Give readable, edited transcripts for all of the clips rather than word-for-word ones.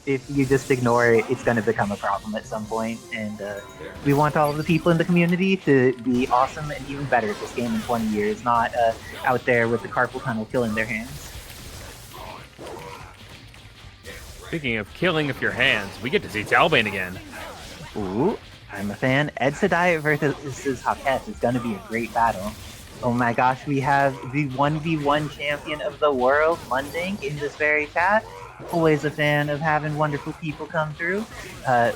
if you just ignore it, it's going to become a problem at some point. And we want all of the people in the community to be awesome and even better at this game in 20 years, not out there with the carpal tunnel killing their hands. Speaking of killing of your hands, we get to see Talbane again. Ooh, I'm a fan. Edidit versus Haket is going to be a great battle. Oh my gosh, we have the 1v1 champion of the world, Munding, in this very chat. Always a fan of having wonderful people come through.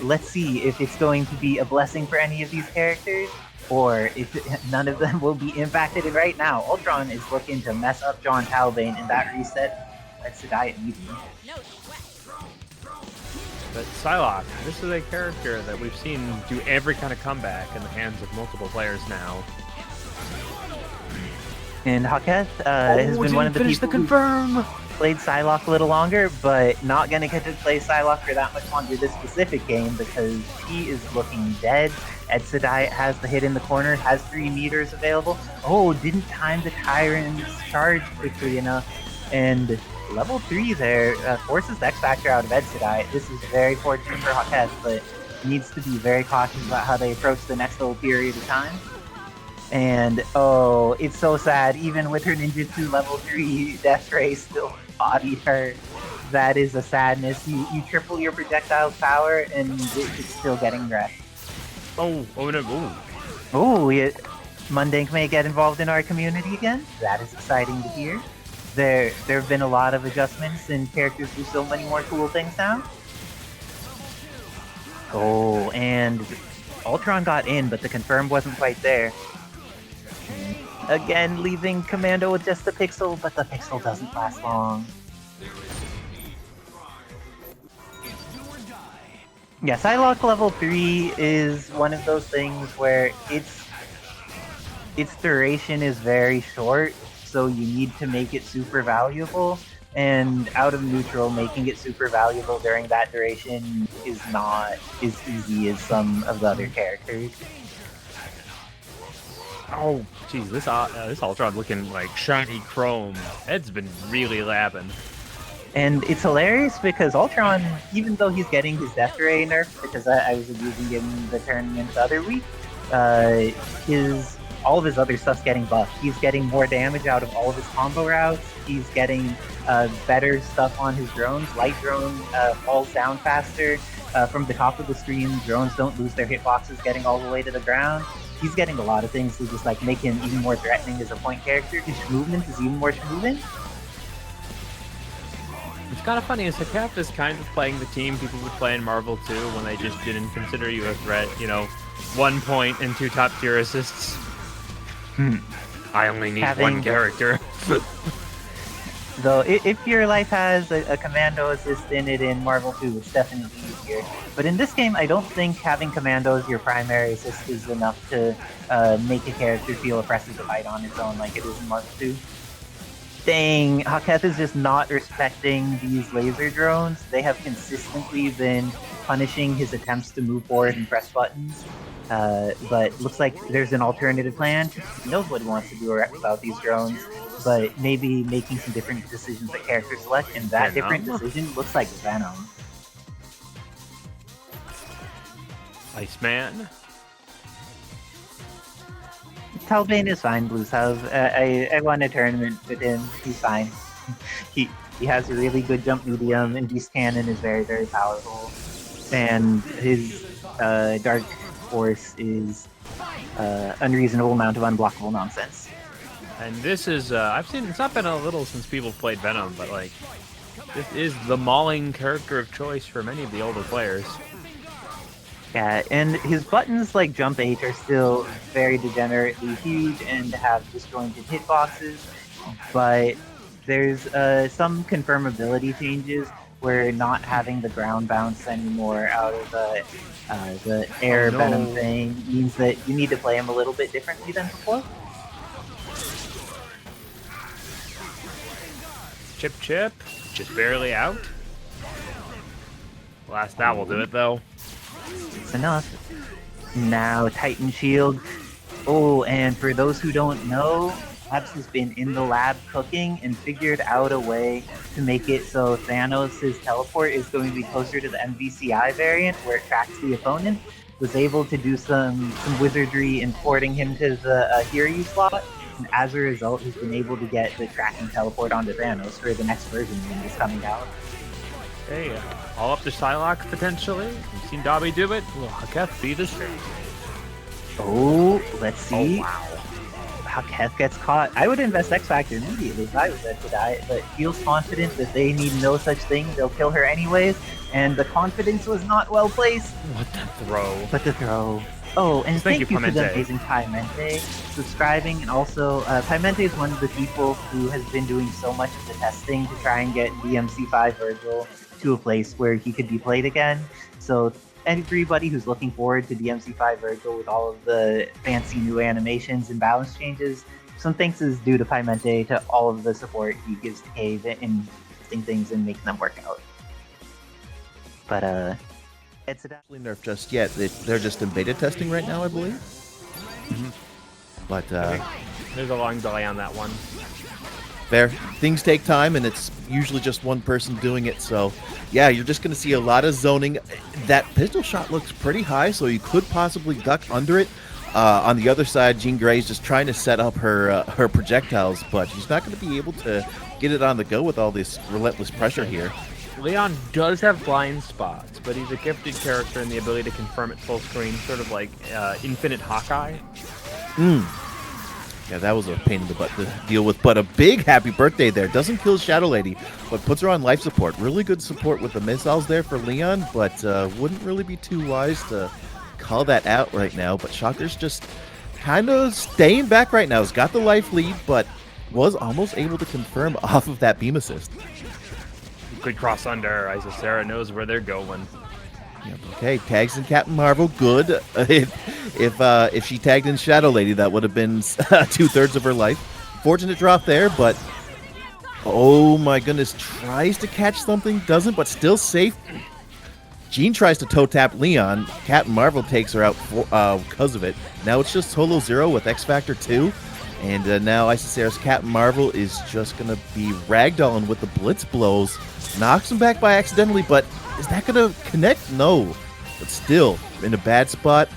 Let's see if it's going to be a blessing for any of these characters, or if none of them will be impacted. And right now, Ultron is looking to mess up John Talbane in that reset. Let's die immediately. But Psylock, this is a character that we've seen do every kind of comeback in the hands of multiple players now. And Haket has been one of the people who played Psylock a little longer, but not going to get to play Psylock for that much longer this specific game because he is looking dead. Edidit has the hit in the corner, has 3 meters available. Oh, didn't time the Tyrant's charge quickly enough. And level 3 there forces the X Factor out of Edidit. This is very fortunate for Haket, but needs to be very cautious about how they approach the next little period of time. And oh, it's so sad. Even with her ninjutsu level 3, Death Ray still bodied her. That is a sadness. You triple your projectile power and it's still getting wrecked. Oh no. Oh, Munding may get involved in our community again. That is exciting to hear. There have been a lot of adjustments and characters do so many more cool things now. Oh, and Ultron got in, but the confirm wasn't quite there. Again, leaving Commando with just the pixel, but the pixel doesn't last long. Yeah, Psylock level 3 is one of those things where its duration is very short, so you need to make it super valuable, and out of neutral, making it super valuable during that duration is not as easy as some of the other characters. Oh, geez, this Ultron looking like shiny chrome. Ed's been really lapping. And it's hilarious because Ultron, even though he's getting his Death Ray nerfed, because I was abusing him in the tournament the other week, all of his other stuff's getting buffed. He's getting more damage out of all of his combo routes. He's getting better stuff on his drones. Light drone falls down faster. From the top of the screen, drones don't lose their hitboxes getting all the way to the ground. He's getting a lot of things to just like make him even more threatening as a point character. His movement is even more movement. It's kind of funny, is Haket is kind of playing the team people would play in Marvel 2 when they just didn't consider you a threat, 1 point and 2 top tier assists. I only need one character. Though, if your life has a commando assist in it in Marvel 2, it's definitely easier. But in this game, I don't think having commando as your primary assist is enough to make a character feel oppressive to fight on its own like it is in Marvel 2. Dang, Haket is just not respecting these laser drones. They have consistently been punishing his attempts to move forward and press buttons. But looks like there's an alternative plan. He knows what he wants to do about these drones, but maybe making some different decisions that characters select, and that different decision looks like Venom. Iceman. Talbane is fine, Blues Hub. I won a tournament with him. He's fine. He has a really good jump medium, and Beast Cannon is very, very powerful. And his Dark Force is unreasonable amount of unblockable nonsense. And this is, I've seen, it's not been a little since people played Venom, but like, this is the mauling character of choice for many of the older players. Yeah, and his buttons like Jump H are still very degenerately huge and have disjointed hitboxes, but there's some confirmability changes where not having the ground bounce anymore out of the air Venom thing means that you need to play him a little bit differently than before. Chip, just barely out. Last that will do it though. It's enough. Now Titan Shield. Oh, and for those who don't know, Labs has been in the lab cooking and figured out a way to make it so Thanos' teleport is going to be closer to the MVCI variant, where it tracks the opponent, was able to do some wizardry in porting him to the Hiryu slot, and as a result, he's been able to get the tracking teleport onto Thanos for the next version when it's coming out. Hey, all up to Psylock potentially. You've seen Dobby do it. Will Haketh be the same? Oh, let's see. Oh, wow. How Keth gets caught. I would invest X Factor immediately if I was Ed to die, but feels confident that they need no such thing. They'll kill her anyways, and the confidence was not well placed. What the throw? But the throw. Oh, and thank you for Pimente. the amazing Pimente subscribing, and also Pimente is one of the people who has been doing so much of the testing to try and get DMC5 Virgil to a place where he could be played again. So everybody who's looking forward to DMC5 Virgil with all of the fancy new animations and balance changes, some thanks is due to Pimente to all of the support he gives to Cave in testing things and making them work out. But it's Actually nerfed just yet. They're just in beta testing right now, I believe. Mm-hmm. But There's a long delay on that one. Fair. Things take time, and it's usually just one person doing it. So, yeah, you're just going to see a lot of zoning. That pistol shot looks pretty high, so you could possibly duck under it. On the other side, Jean Grey's just trying to set up her her projectiles, but she's not going to be able to get it on the go with all this relentless pressure here. Leon does have blind spots, but he's a gifted character in the ability to confirm it full screen, sort of like Infinite Hawkeye. Yeah, that was a pain in the butt to deal with, but a big happy birthday there. Doesn't kill Shadow Lady, but puts her on life support. Really good support with the missiles there for Leon, but wouldn't really be too wise to call that out right now. But Shocker's just kind of staying back right now. He's got the life lead, but was almost able to confirm off of that beam assist. Good cross under. Isera knows where they're going. Yep, okay, tags in Captain Marvel, good. If she tagged in Shadow Lady, that would have been 2/3 of her life. Fortunate drop there, but oh my goodness, tries to catch something, doesn't, but still safe. Jean tries to toe tap Leon. Captain Marvel takes her out because of it. Now it's just Solo Zero with X Factor 2, and now Isera's Captain Marvel is just gonna be ragdolling with the blitz blows. Knocks him back by accidentally, but is that going to connect? No. But still, in a bad spot.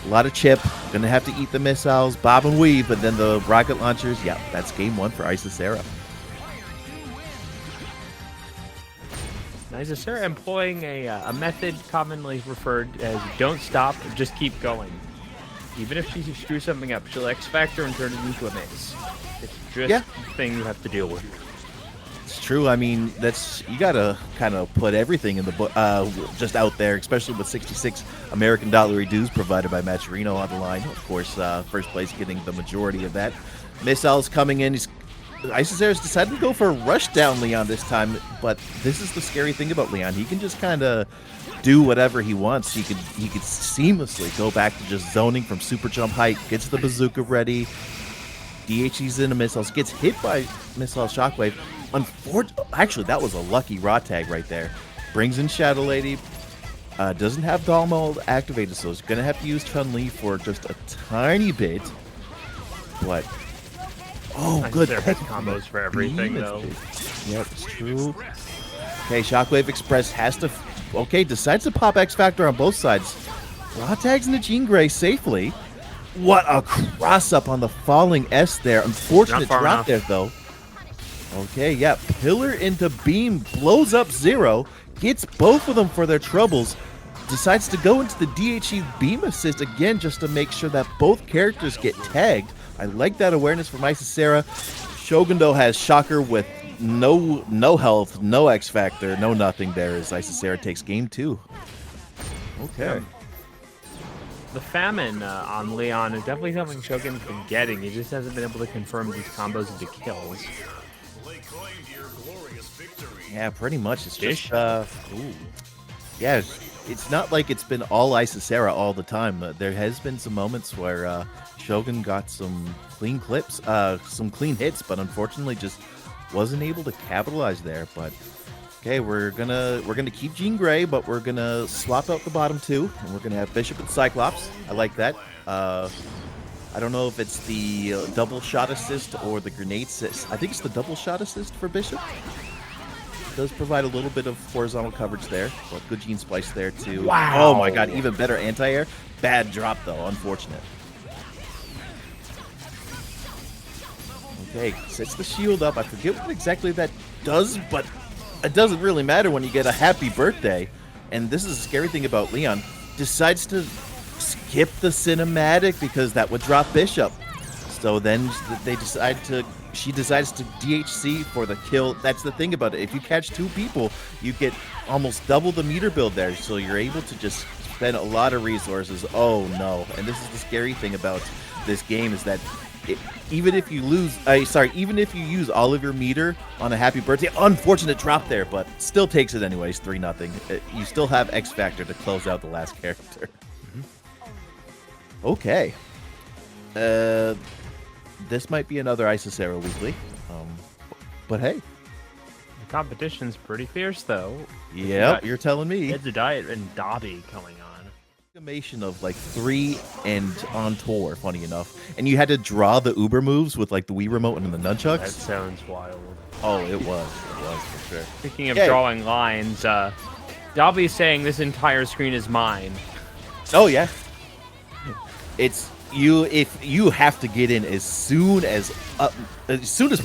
A lot of chip. Going to have to eat the missiles, bob and weave, but then the rocket launchers. Yeah, that's game one for Isera. Isera employing a method commonly referred as don't stop, just keep going. Even if she screws something up, she'll X Factor and turn it into a maze. It's just a thing you have to deal with. It's true. I mean, you gotta kind of put everything in the just out there, especially with 66 American dollar dues provided by Maturino on the line. Of course, first place getting the majority of that. Missiles coming in. Isera's decided to go for a rush down Leon this time, but this is the scary thing about Leon. He can just kind of do whatever he wants. He could seamlessly go back to just zoning from super jump height. Gets the bazooka ready. DHE's into missiles. Gets hit by missile shockwave. Actually, that was a lucky raw tag right there. Brings in Shadow Lady. Doesn't have Doll Mold activated, so he's going to have to use Chun-Li for just a tiny bit. But, oh, good. There has combos for everything, though. Yep, it's true. Okay, Shockwave Express has to... Okay, decides to pop X Factor on both sides. Raw tags into Jean Grey safely. What a cross-up on the falling S there. Unfortunate drop there, though. Okay, yeah, pillar into beam, blows up Zero, gets both of them for their troubles, decides to go into the DHE beam assist again just to make sure that both characters get tagged. I like that awareness from Isera. Shogundo has Shocker with no health, no X Factor, no nothing there as Isera takes game 2. Okay. The famine on Leon is definitely something Shogun's been getting. He just hasn't been able to confirm these combos into kills. Yeah, pretty much. It's just, yeah, it's not like it's been all Isera all the time. There has been some moments where Shogun got some clean clips, some clean hits, but unfortunately just wasn't able to capitalize there. But okay, we're gonna keep Jean Grey, but we're gonna swap out the bottom two, and we're gonna have Bishop and Cyclops. I like that. I don't know if it's the double shot assist or the grenade assist. I think it's the double shot assist for Bishop. does provide a little bit of horizontal coverage there, but good gene splice there too. Wow. Oh my god, even better anti-air. Bad drop though, unfortunate. Okay, sets the shield up. I forget what exactly that does, but it doesn't really matter when you get a happy birthday. And this is a scary thing about Leon. Decides to skip the cinematic because that would drop Bishop. So then she decides to DHC for the kill. That's the thing about it. If you catch 2 people, you get almost double the meter build there. So you're able to just spend a lot of resources. Oh no. And this is the scary thing about this game is that even if you even if you use all of your meter on a happy birthday, unfortunate drop there, but still takes it anyways, 3-0. You still have X Factor to close out the last character. Okay. This might be another Isera weekly. But hey. The competition's pretty fierce, though. Yeah, you're telling me. Edidit and Dobby coming on. Combination of like 3 and on tour, funny enough. And you had to draw the Uber moves with like the Wii remote and the nunchucks. That sounds wild. Oh, it was for sure. Speaking of drawing lines, Dobby's saying this entire screen is mine. Oh yeah. It's if you have to get in as soon as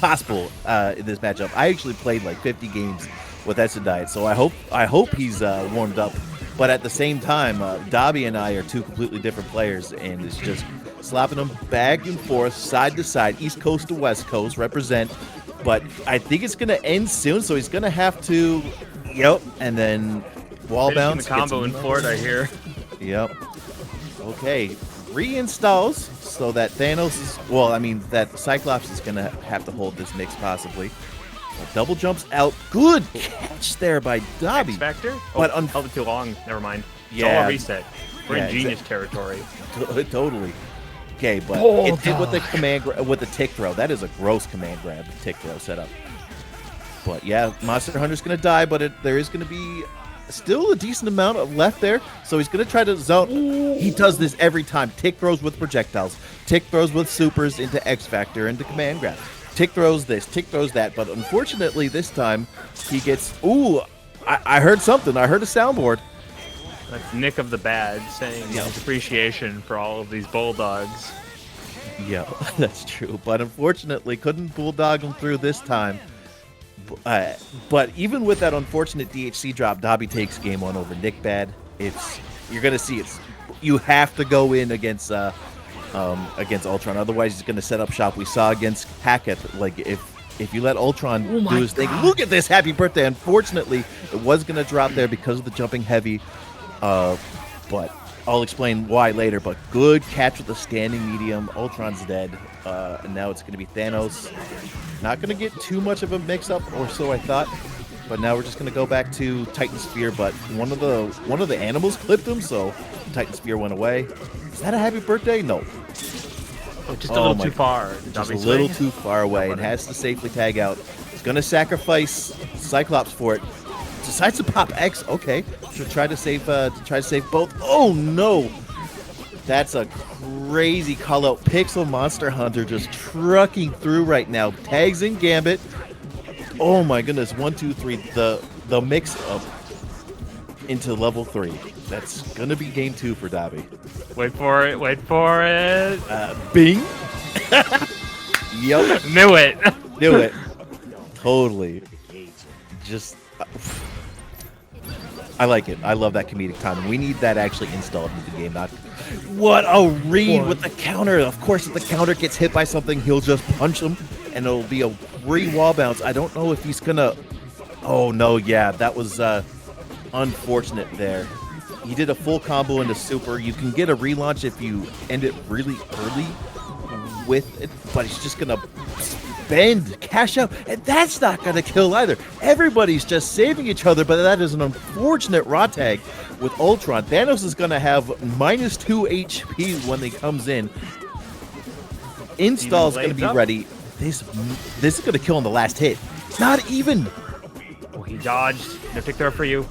possible in this matchup. I actually played like 50 games with Edidit, so I hope he's warmed up. But at the same time, Dobby and I are 2 completely different players, and it's just slapping them back and forth, side to side, East Coast to West Coast, represent. But I think it's going to end soon, so he's going to have to, and then wall bounce. The combo in Florida here. Yep. Okay, reinstalls so that Thanos is, that Cyclops is going to have to hold this mix possibly. Double jumps out. Good catch there by Dobby. X Factor? But held it too long. Never mind. It's Yeah. all a reset. We're in genius territory. Totally. Okay, but it did with the with the tick throw. That is a gross command grab tick throw setup. But yeah, Monster Hunter's gonna die, but there is gonna be still a decent amount of left there. So he's gonna try to zone. He does this every time. Tick throws with projectiles. Tick throws with supers into X Factor into command grab. Tick throws this, tick throws that, but unfortunately this time he gets. Ooh, I heard something. I heard a soundboard. That's Nick of the Bad saying his appreciation for all of these bulldogs. Yeah, that's true. But unfortunately, couldn't bulldog him through this time. But even with that unfortunate DHC drop, Dobby takes game 1 over Nick Bad. You're gonna see it's. You have to go in against Ultron. Otherwise, he's going to set up shop. We saw against Hackett, like if you let Ultron do his thing. Look at this happy birthday. Unfortunately, it was going to drop there because of the jumping heavy. But I'll explain why later. But good catch with the standing medium. Ultron's dead. And now it's going to be Thanos. Not going to get too much of a mix-up, or so I thought. But now we're just going to go back to Titan Sphere. But one of the animals clipped him, so Titan Sphere went away. Is that a happy birthday? No. Just a little too far. Just a little too far away, and has to safely tag out. He's going to sacrifice Cyclops for it. Decides to pop X. Okay, to try to save both. Oh no, that's a crazy call out. Pixel Monster Hunter just trucking through right now. Tags in Gambit. Oh my goodness, 1, 2, 3. The mix up into level 3. That's gonna be game 2 for Dobby. Wait for it. Wait for it. Bing. Yep. Knew it. Knew it. Totally. Just. I like it. I love that comedic timing. We need that actually installed into the game. Not. What a read with the counter. Of course, if the counter gets hit by something, he'll just punch him, and it'll be a free wall bounce. I don't know if he's gonna. Oh no! Yeah, that was unfortunate there. He did a full combo into super. You can get a relaunch if you end it really early with it, but he's just gonna bend, cash out, and that's not gonna kill either. Everybody's just saving each other, but that is an unfortunate raw tag with Ultron. Thanos is gonna have -2 HP when he comes in. Install's gonna be ready. This is gonna kill on the last hit. Not even. Oh, he dodged. No tick throw for you.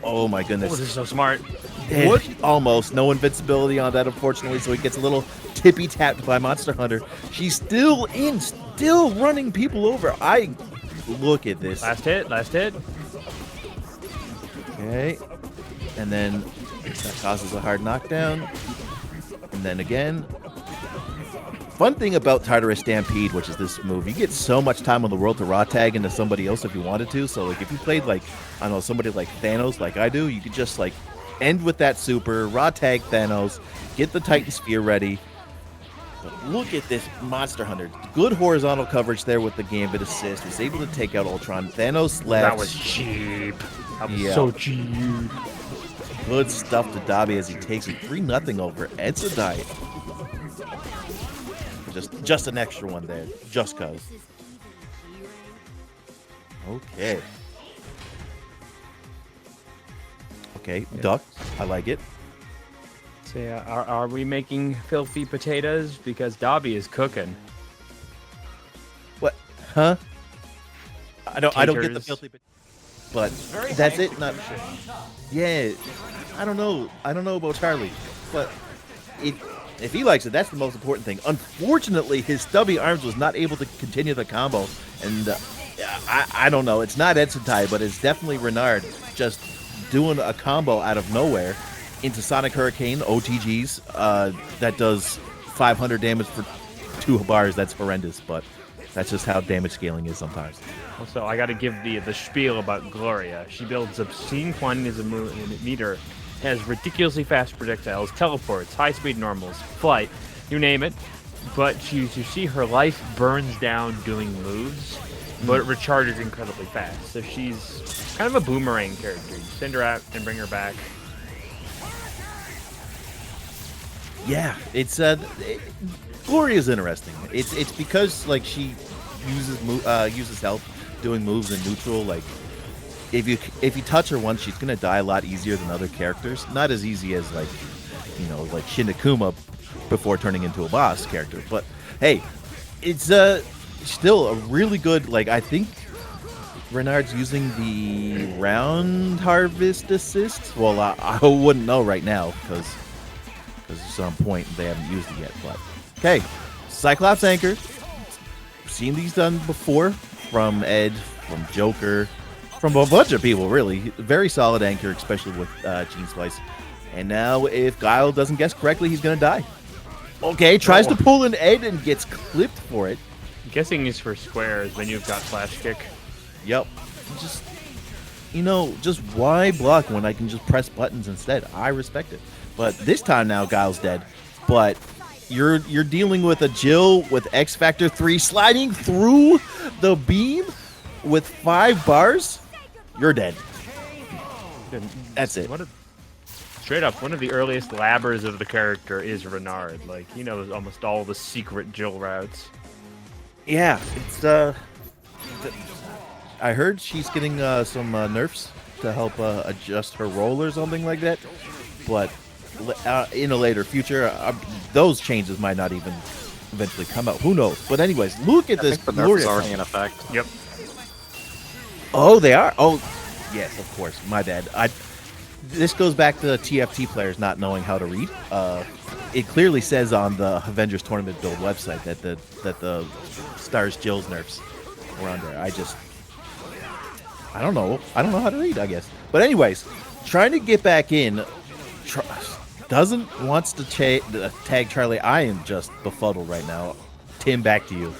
Oh my goodness. Oh, this is so smart. What? Almost. No invincibility on that, unfortunately, so he gets a little tippy-tapped by Monster Hunter. She's still in, still running people over. look at this. Last hit. Okay. And then that causes a hard knockdown. And then again. Fun thing about Tartarus Stampede, which is this move, you get so much time on the world to raw tag into somebody else if you wanted to. So like if you played like, I don't know, somebody like Thanos like I do, you could just like end with that super, raw tag Thanos, get the Titan Spear ready. But look at this Monster Hunter. Good horizontal coverage there with the Gambit assist. Is able to take out Ultron. Thanos left. That was cheap. That was so cheap. Good stuff to Dobby as he takes it 3-0 over Edidit. Just an extra one there, just cause. Okay. Okay, duck. I like it. So yeah, are we making filthy potatoes? Because Dobby is cooking. What? Huh? I don't get the filthy potato. But that's it. Not. Yeah. I don't know about Charlie, but if he likes it, that's the most important thing. Unfortunately, his stubby arms was not able to continue the combo, and I don't know. It's not Edidit, but it's definitely Renard just doing a combo out of nowhere into Sonic Hurricane OTGs that does 500 damage for 2 bars. That's horrendous, but that's just how damage scaling is sometimes. Also, I got to give the spiel about Gloria. She builds obscene quantities of meter, has ridiculously fast projectiles, teleports, high-speed normals, flight, you name it. But you see her life burns down doing moves, but it recharges incredibly fast. So she's kind of a boomerang character. You send her out and bring her back. Yeah, it's Gloria's interesting. It's because like she uses health doing moves in neutral. Like if you touch her once, she's gonna die a lot easier than other characters. Not as easy as like Shinakuma before turning into a boss character. But hey, it's still a really good. Like I think Renard's using the round harvest assist. Well, I wouldn't know right now because it's on point and they haven't used it yet. But okay, Cyclops Anchor. Seen these done before from Ed, from Joker, from a bunch of people, really. Very solid anchor, especially with Gene Splice. And now if Guile doesn't guess correctly, he's going to die. Okay, tries to pull an Ed and gets clipped for it. Guessing is for squares when you've got flash kick. Yep. Just why block when I can just press buttons instead? I respect it. But this time now, Guile's dead. But you're dealing with a Jill with X Factor 3 sliding through the beam with 5 bars. You're dead. That's it. Straight up, one of the earliest labbers of the character is Renard. Like, he knows almost all the secret Jill routes. Yeah, it's I heard she's getting some nerfs to help adjust her roll or something like that. But in a later future, those changes might not even eventually come out. Who knows? But anyways, look at this. I think the nerf is already in effect. Yep. Oh, they are? Oh, yes, of course. My bad. This goes back to TFT players not knowing how to read. It clearly says on the Avengers Tournament Build website that the Stars Jill's nerfs were on there. I don't know. I don't know how to read, I guess. But anyways, trying to get back in, wants to tag Charlie. I am just befuddled right now. Tim, back to you.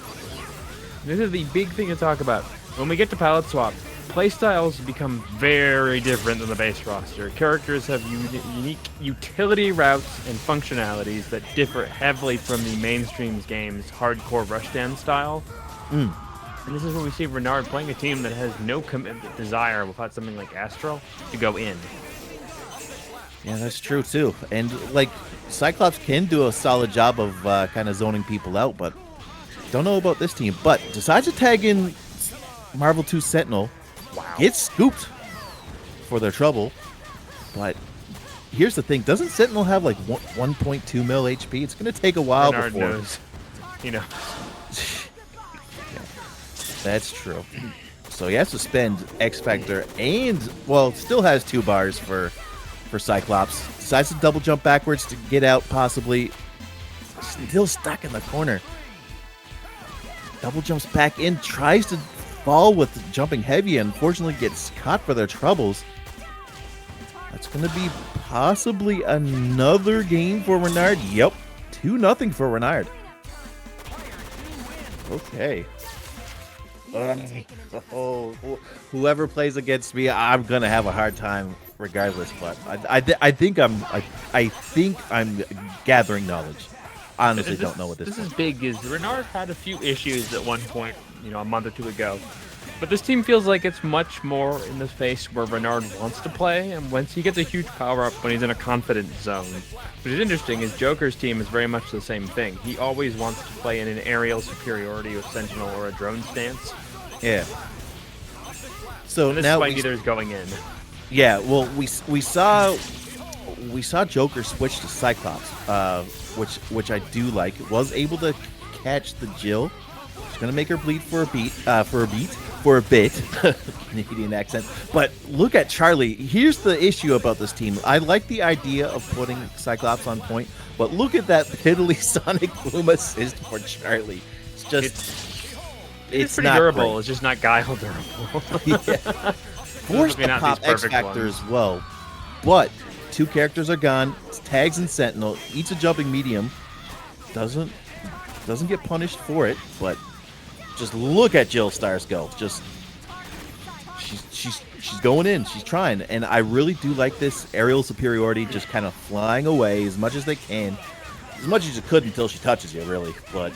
This is the big thing to talk about. When we get to palette swap, playstyles become very different than the base roster. Characters have unique utility routes and functionalities that differ heavily from the mainstream game's hardcore rushdown style. And this is when we see Renard playing a team that has no commitment desire without something like Astral to go in. Yeah, that's true too. And like Cyclops can do a solid job of kind of zoning people out, but don't know about this team. But decides to tag in Marvel 2 Sentinel. Wow. Gets scooped for their trouble. But here's the thing: doesn't Sentinel have like 1.2 mil HP? It's going to take a while Renard before. knows. Yeah, that's true. So he has to spend X Factor and still has 2 bars for Cyclops. Decides to double jump backwards to get out, possibly. Still stuck in the corner. Double jumps back in, tries to fall with jumping heavy and unfortunately gets caught for their troubles. That's going to be possibly another game for Renard. Yep, 2-0 for Renard. Okay. Whoever plays against me, I'm going to have a hard time regardless, but I think I'm gathering knowledge. Honestly, don't know what this is big. Is Renard had a few issues at one point, a month or two ago, but this team feels like it's much more in the space where Renard wants to play, and once he gets a huge power up when he's in a confident zone. Which is interesting, is Joker's team is very much the same thing. He always wants to play in an aerial superiority with Sentinel or a drone stance. Yeah. So and this now is why neither is going in. Yeah. Well, we saw Joker switch to Cyclops, which I do like. Was able to catch the Jill. It's gonna make her bleed for a bit. Canadian accent. But look at Charlie. Here's the issue about this team. I like the idea of putting Cyclops on point, but look at that piddly Sonic Boom assist for Charlie. It's just it's pretty not durable. great. It's just not Guile durable. Yeah. Forced to pop X Factor as well, but 2 characters are gone. It's Tags and Sentinel. Eats a jumping medium. Doesn't get punished for it, but just look at Jill Stars go. Just she's going in. She's trying, and I really do like this aerial superiority, just kind of flying away as much as they can, as much as you could until she touches you, really. But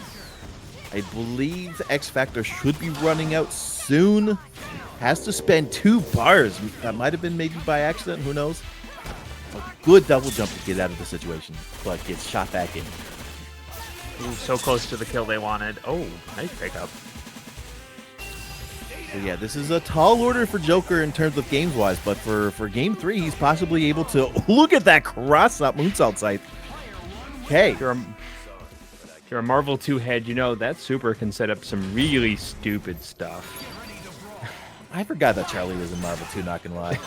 I believe X Factor should be running out soon. Has to spend 2 bars. That might have been maybe by accident. Who knows? A good double jump to get out of the situation, but gets shot back in. Ooh, so close to the kill they wanted. Oh, nice pickup. So yeah, this is a tall order for Joker in terms of games-wise, but for Game 3, he's possibly able to... Look at that cross-up moonsault scythe. Okay. If you're a Marvel 2 head, that super can set up some really stupid stuff. I forgot that Charlie was in Marvel 2, not gonna lie.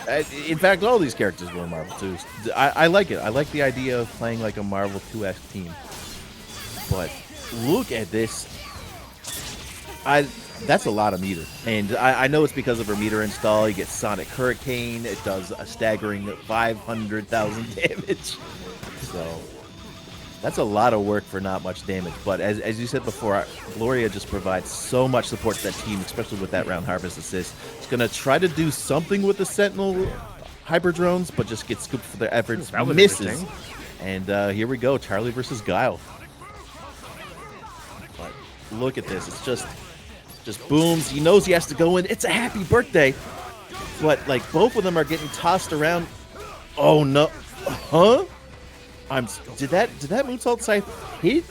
In fact, all these characters were in Marvel 2. I like it. I like the idea of playing like a Marvel 2-esque team. But look at this. That's a lot of meter. And I know it's because of her meter install. You get Sonic Hurricane. It does a staggering 500,000 damage. So that's a lot of work for not much damage. But as you said before, Gloria just provides so much support to that team, especially with that round harvest assist. It's going to try to do something with the Sentinel Hyper Drones, but just gets scooped for their efforts. That was misses. And here we go. Charlie versus Guile. But look at this. It's just booms. He knows he has to go in. It's a happy birthday. But like both of them are getting tossed around. Oh no. Huh? Did that moonsault scythe hit?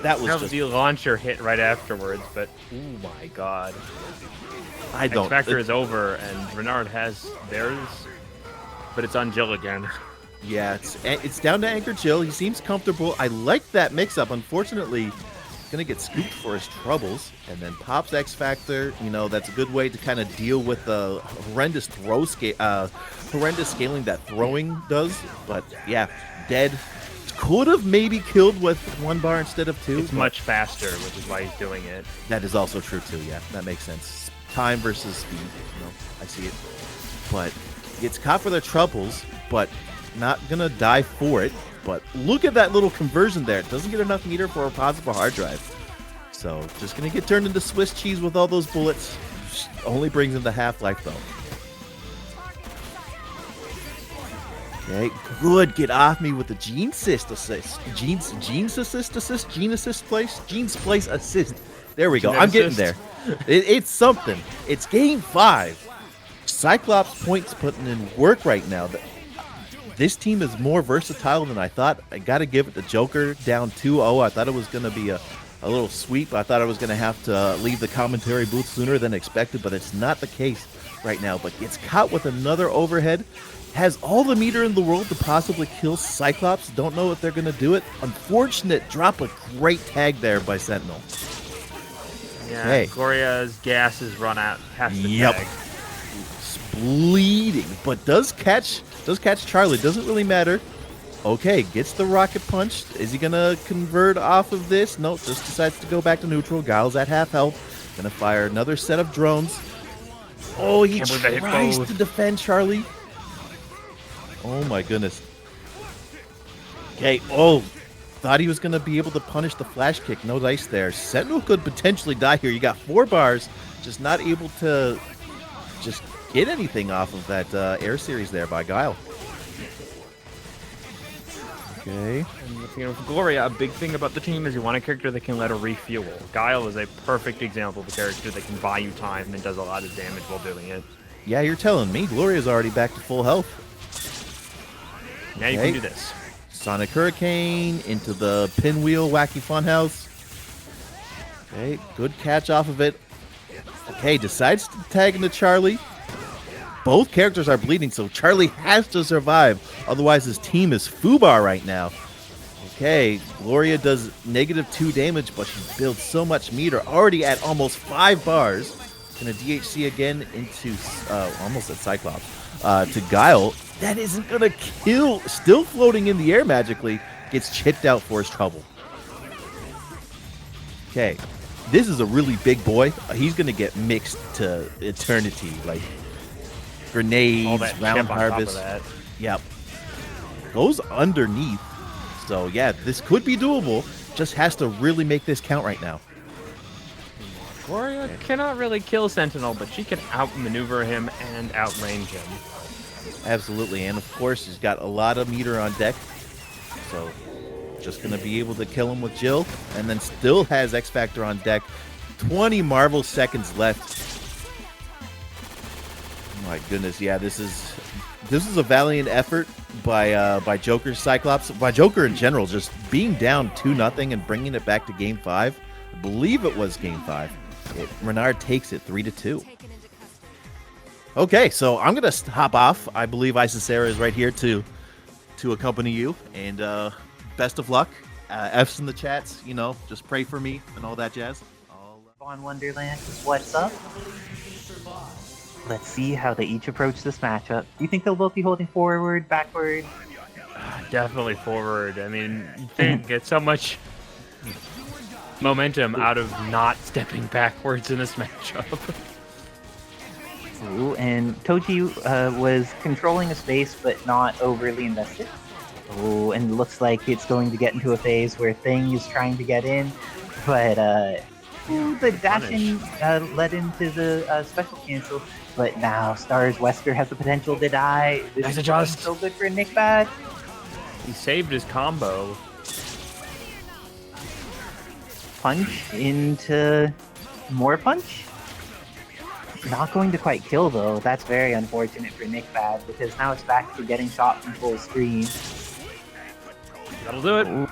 That was the launcher hit right afterwards, but oh my god. I don't. X Factor is over and Renard has theirs, but it's on Jill again. Yeah, it's down to Anchor Jill. He seems comfortable. I like that mix-up. Unfortunately, he's going to get scooped for his troubles. And then pops X Factor. That's a good way to kind of deal with the horrendous scaling that throwing does. But yeah, dead. Could have maybe killed with 1 bar instead of 2. It's much faster, which is why he's doing it. That is also true too. Yeah, that makes sense. Time versus speed. I see it. But gets caught for their troubles, but not gonna die for it. But look at that little conversion there. It doesn't get enough meter for a positive hard drive. So just gonna get turned into Swiss cheese with all those bullets. Only brings him to half-life though. Okay, good. Get off me with the Gene assist. Gene's place assist. There we go. I'm getting there. It's something. It's game 5. Cyclops points putting in work right now. This team is more versatile than I thought. I got to give it to Joker down 2-0. I thought it was going to be a little sweep. I thought I was going to have to leave the commentary booth sooner than expected, but it's not the case right now. But gets caught with another overhead. Has all the meter in the world to possibly kill Cyclops. Don't know if they're going to do it. Unfortunate drop. A great tag there by Sentinel. Yeah, okay. Gloria's gas is run out past the tag. It's bleeding, but does catch Charlie. Doesn't really matter. Okay, gets the rocket punch. Is he going to convert off of this? No, just decides to go back to neutral. Guile's at half health. Gonna fire another set of drones. Oh, he tries to defend Charlie. Oh my goodness. Okay, oh, thought he was gonna be able to punish the flash kick. No dice there. Sentinel could potentially die here. You got 4 bars, just not able to just get anything off of that air series there by Guile. Okay. And, you know, for Gloria, a big thing about the team is you want a character that can let her refuel. Guile is a perfect example of a character that can buy you time and does a lot of damage while doing it. Yeah, you're telling me. Gloria's already back to full health. Now you can do this. Sonic Hurricane into the Pinwheel Wacky Funhouse. Okay, good catch off of it. Okay, decides to tag into Charlie. Both characters are bleeding, so Charlie has to survive. Otherwise, his team is FUBAR right now. Okay, Gloria does -2 damage, but she builds so much meter. Already at almost 5 bars. Gonna DHC again into, almost at Cyclops, to Guile. That isn't gonna kill. Still floating in the air magically. Gets chipped out for his trouble. Okay, this is a really big boy. He's gonna get mixed to eternity. Like, grenades, round harvest. Yep. Goes underneath. So yeah, this could be doable. Just has to really make this count right now. Gloria cannot really kill Sentinel, but she can outmaneuver him and outrange him. Absolutely, and of course he's got a lot of meter on deck. So just gonna be able to kill him with Jill, and then still has X Factor on deck. 20 Marvel seconds left. My goodness, yeah, this is a valiant effort by Joker Cyclops, by Joker in general, just being down 2-0 and bringing it back to Game 5. I believe it was Game 5. Renard takes it 3-2. Okay, so I'm gonna hop off. I believe Isera is right here to accompany you, and best of luck. F's in the chats, you know, just pray for me and all that jazz. On Wonderland, what's up? Let's see how they each approach this matchup. Do you think they'll both be holding forward, backward? Definitely forward. I mean, you get so much momentum out of not stepping backwards in this matchup. Ooh, and Toji was controlling a space, but not overly invested. Oh, and looks like it's going to get into a phase where Thing is trying to get in, but the dashing led into the special cancel. But now Stars Wesker has the potential to die. This is so good for Nick Bad. He saved his combo. Punch into more punch. Not going to quite kill though. That's very unfortunate for Nick Bad, because now it's back to getting shot from full screen. That'll do it. Ooh.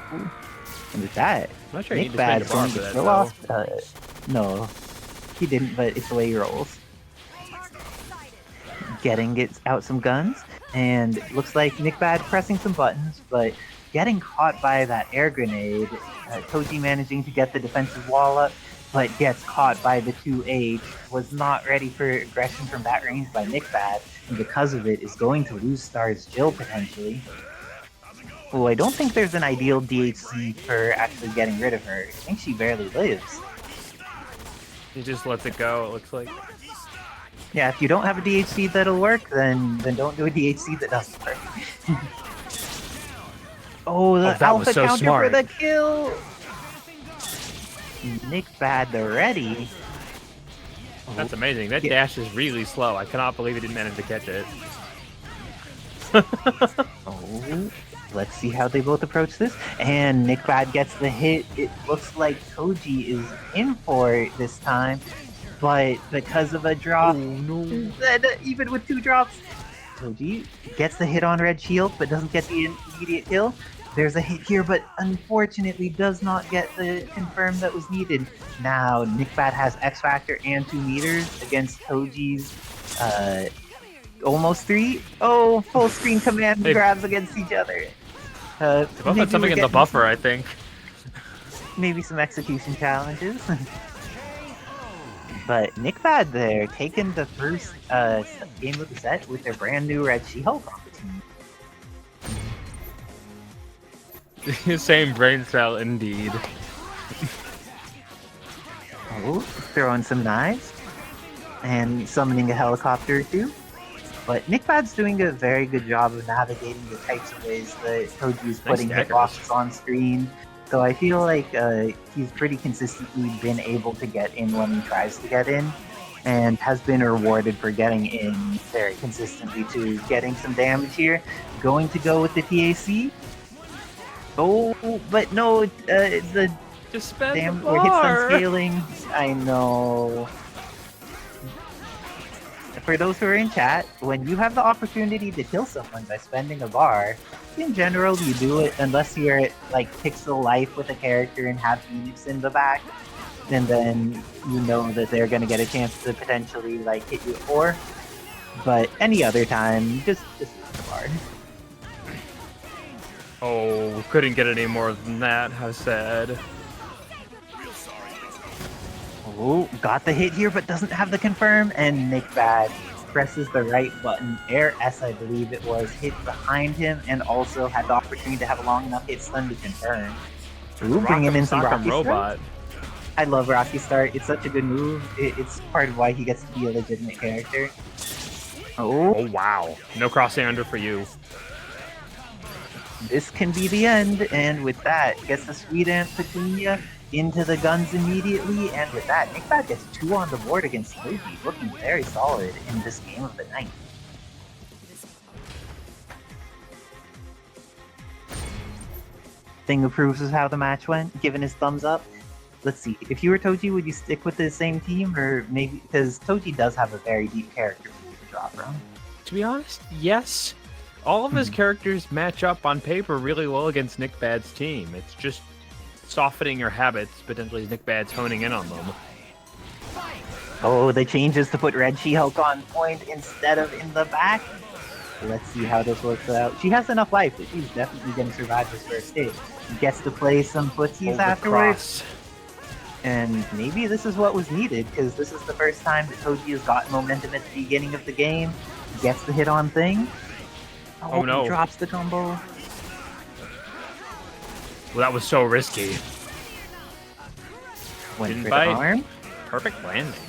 And with that, I'm not sure Nick Bad's going to throw off. No, he didn't, but it's the way he rolls. Getting it out some guns, and looks like Nick Bad pressing some buttons, but getting caught by that air grenade. Toji managing to get the defensive wall up, but gets caught by the 2H. Was not ready for aggression from that range by Nick Bad, and because of it is going to lose Stars Jill potentially. Oh, I don't think there's an ideal DHC for actually getting rid of her. I think she barely lives. He just lets it go, it looks like. Yeah, if you don't have a DHC that'll work, then don't do a DHC that doesn't work. Oh, the alpha counter for the kill! Nick Bad the ready. That's amazing. That dash is really slow. I cannot believe he didn't manage to catch it. Oh, let's see how they both approach this. And Nick Bad gets the hit. It looks like Toji is in for it this time. But because of a drop, even with 2 drops, Toji gets the hit on Red Shield, but doesn't get the immediate kill. There's a hit here, but unfortunately does not get the confirm that was needed. Now, Nick Bad has X Factor and 2 meters against Toji's almost 3. Oh, full screen command grabs against each other. They both had something in the buffer, I think. Maybe some execution challenges. But Nick Bad there, taking the first game of the set with their brand new Red She-Hulk on the team. Same brain cell, indeed. Oh, throwing some knives and summoning a helicopter or two. But Nickbad's doing a very good job of navigating the types of ways that Toji's putting hitboxes on screen. So I feel like he's pretty consistently been able to get in when he tries to get in, and has been rewarded for getting in very consistently too. Getting some damage here, going to go with the TAC. Oh, but no, the just spend damn, the or hits bar. on scaling. I know. For those who are in chat, when you have the opportunity to kill someone by spending a bar, in general you do it unless you're at like pixel life with a character and have Phoenix in the back, and then you know that they're gonna get a chance to potentially like hit you for. But any other time, just spend the bar. Oh, couldn't get any more than that. How sad. Oh, got the hit here, but doesn't have the confirm, and Nickbad presses the right button. Air S, I believe it was, hit behind him, and also had the opportunity to have a long enough hit stun to confirm. Ooh, bringing in some Rocky Robot. Start. I love Rocky Start. It's such a good move. It's part of why he gets to be a legitimate character. Oh wow. No crossing under for you. This can be the end, and with that, gets the Sweet Ant Petunia into the guns immediately, and with that, Nickbad gets 2 on the board against Dobby, looking very solid in this game of the night. Thing approves of how the match went, giving his thumbs up. Let's see, if you were Toji, would you stick with the same team, or maybe, because Toji does have a very deep character for you to draw from. To be honest, yes. All of his characters match up on paper really well against Nickbad's team. It's just softening your habits, potentially Nickbad's honing in on them. Oh, the changes to put Red She-Hulk on point instead of in the back. Let's see how this works out. She has enough life that she's definitely going to survive this first stage. Gets to play some footsies afterwards. And maybe this is what was needed, because this is the first time that Toji has gotten momentum at the beginning of the game. Gets the hit on thing. Oh no. He drops the combo. Well, that was so risky. Went Didn't for bite. the arm. Perfect landing.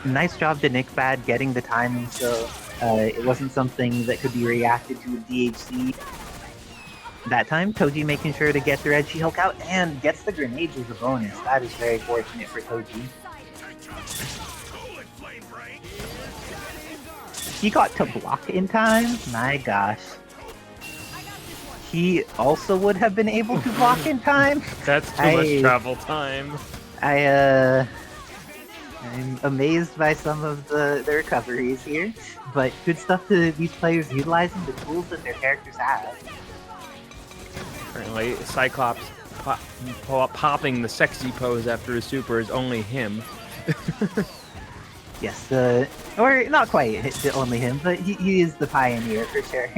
Nice job to Nickbad getting the timing so it wasn't something that could be reacted to with DHC. That time, Toji making sure to get the Red She-Hulk out and gets the grenades as a bonus. That is very fortunate for Toji. He got to block in time? My gosh. He also would have been able to block in time? That's too much travel time. I'm amazed by some of the recoveries here, but good stuff to these players utilizing the tools that their characters have. Apparently, Cyclops popping the sexy pose after his super is only him. Yes, or not quite only him, but he is the pioneer for sure.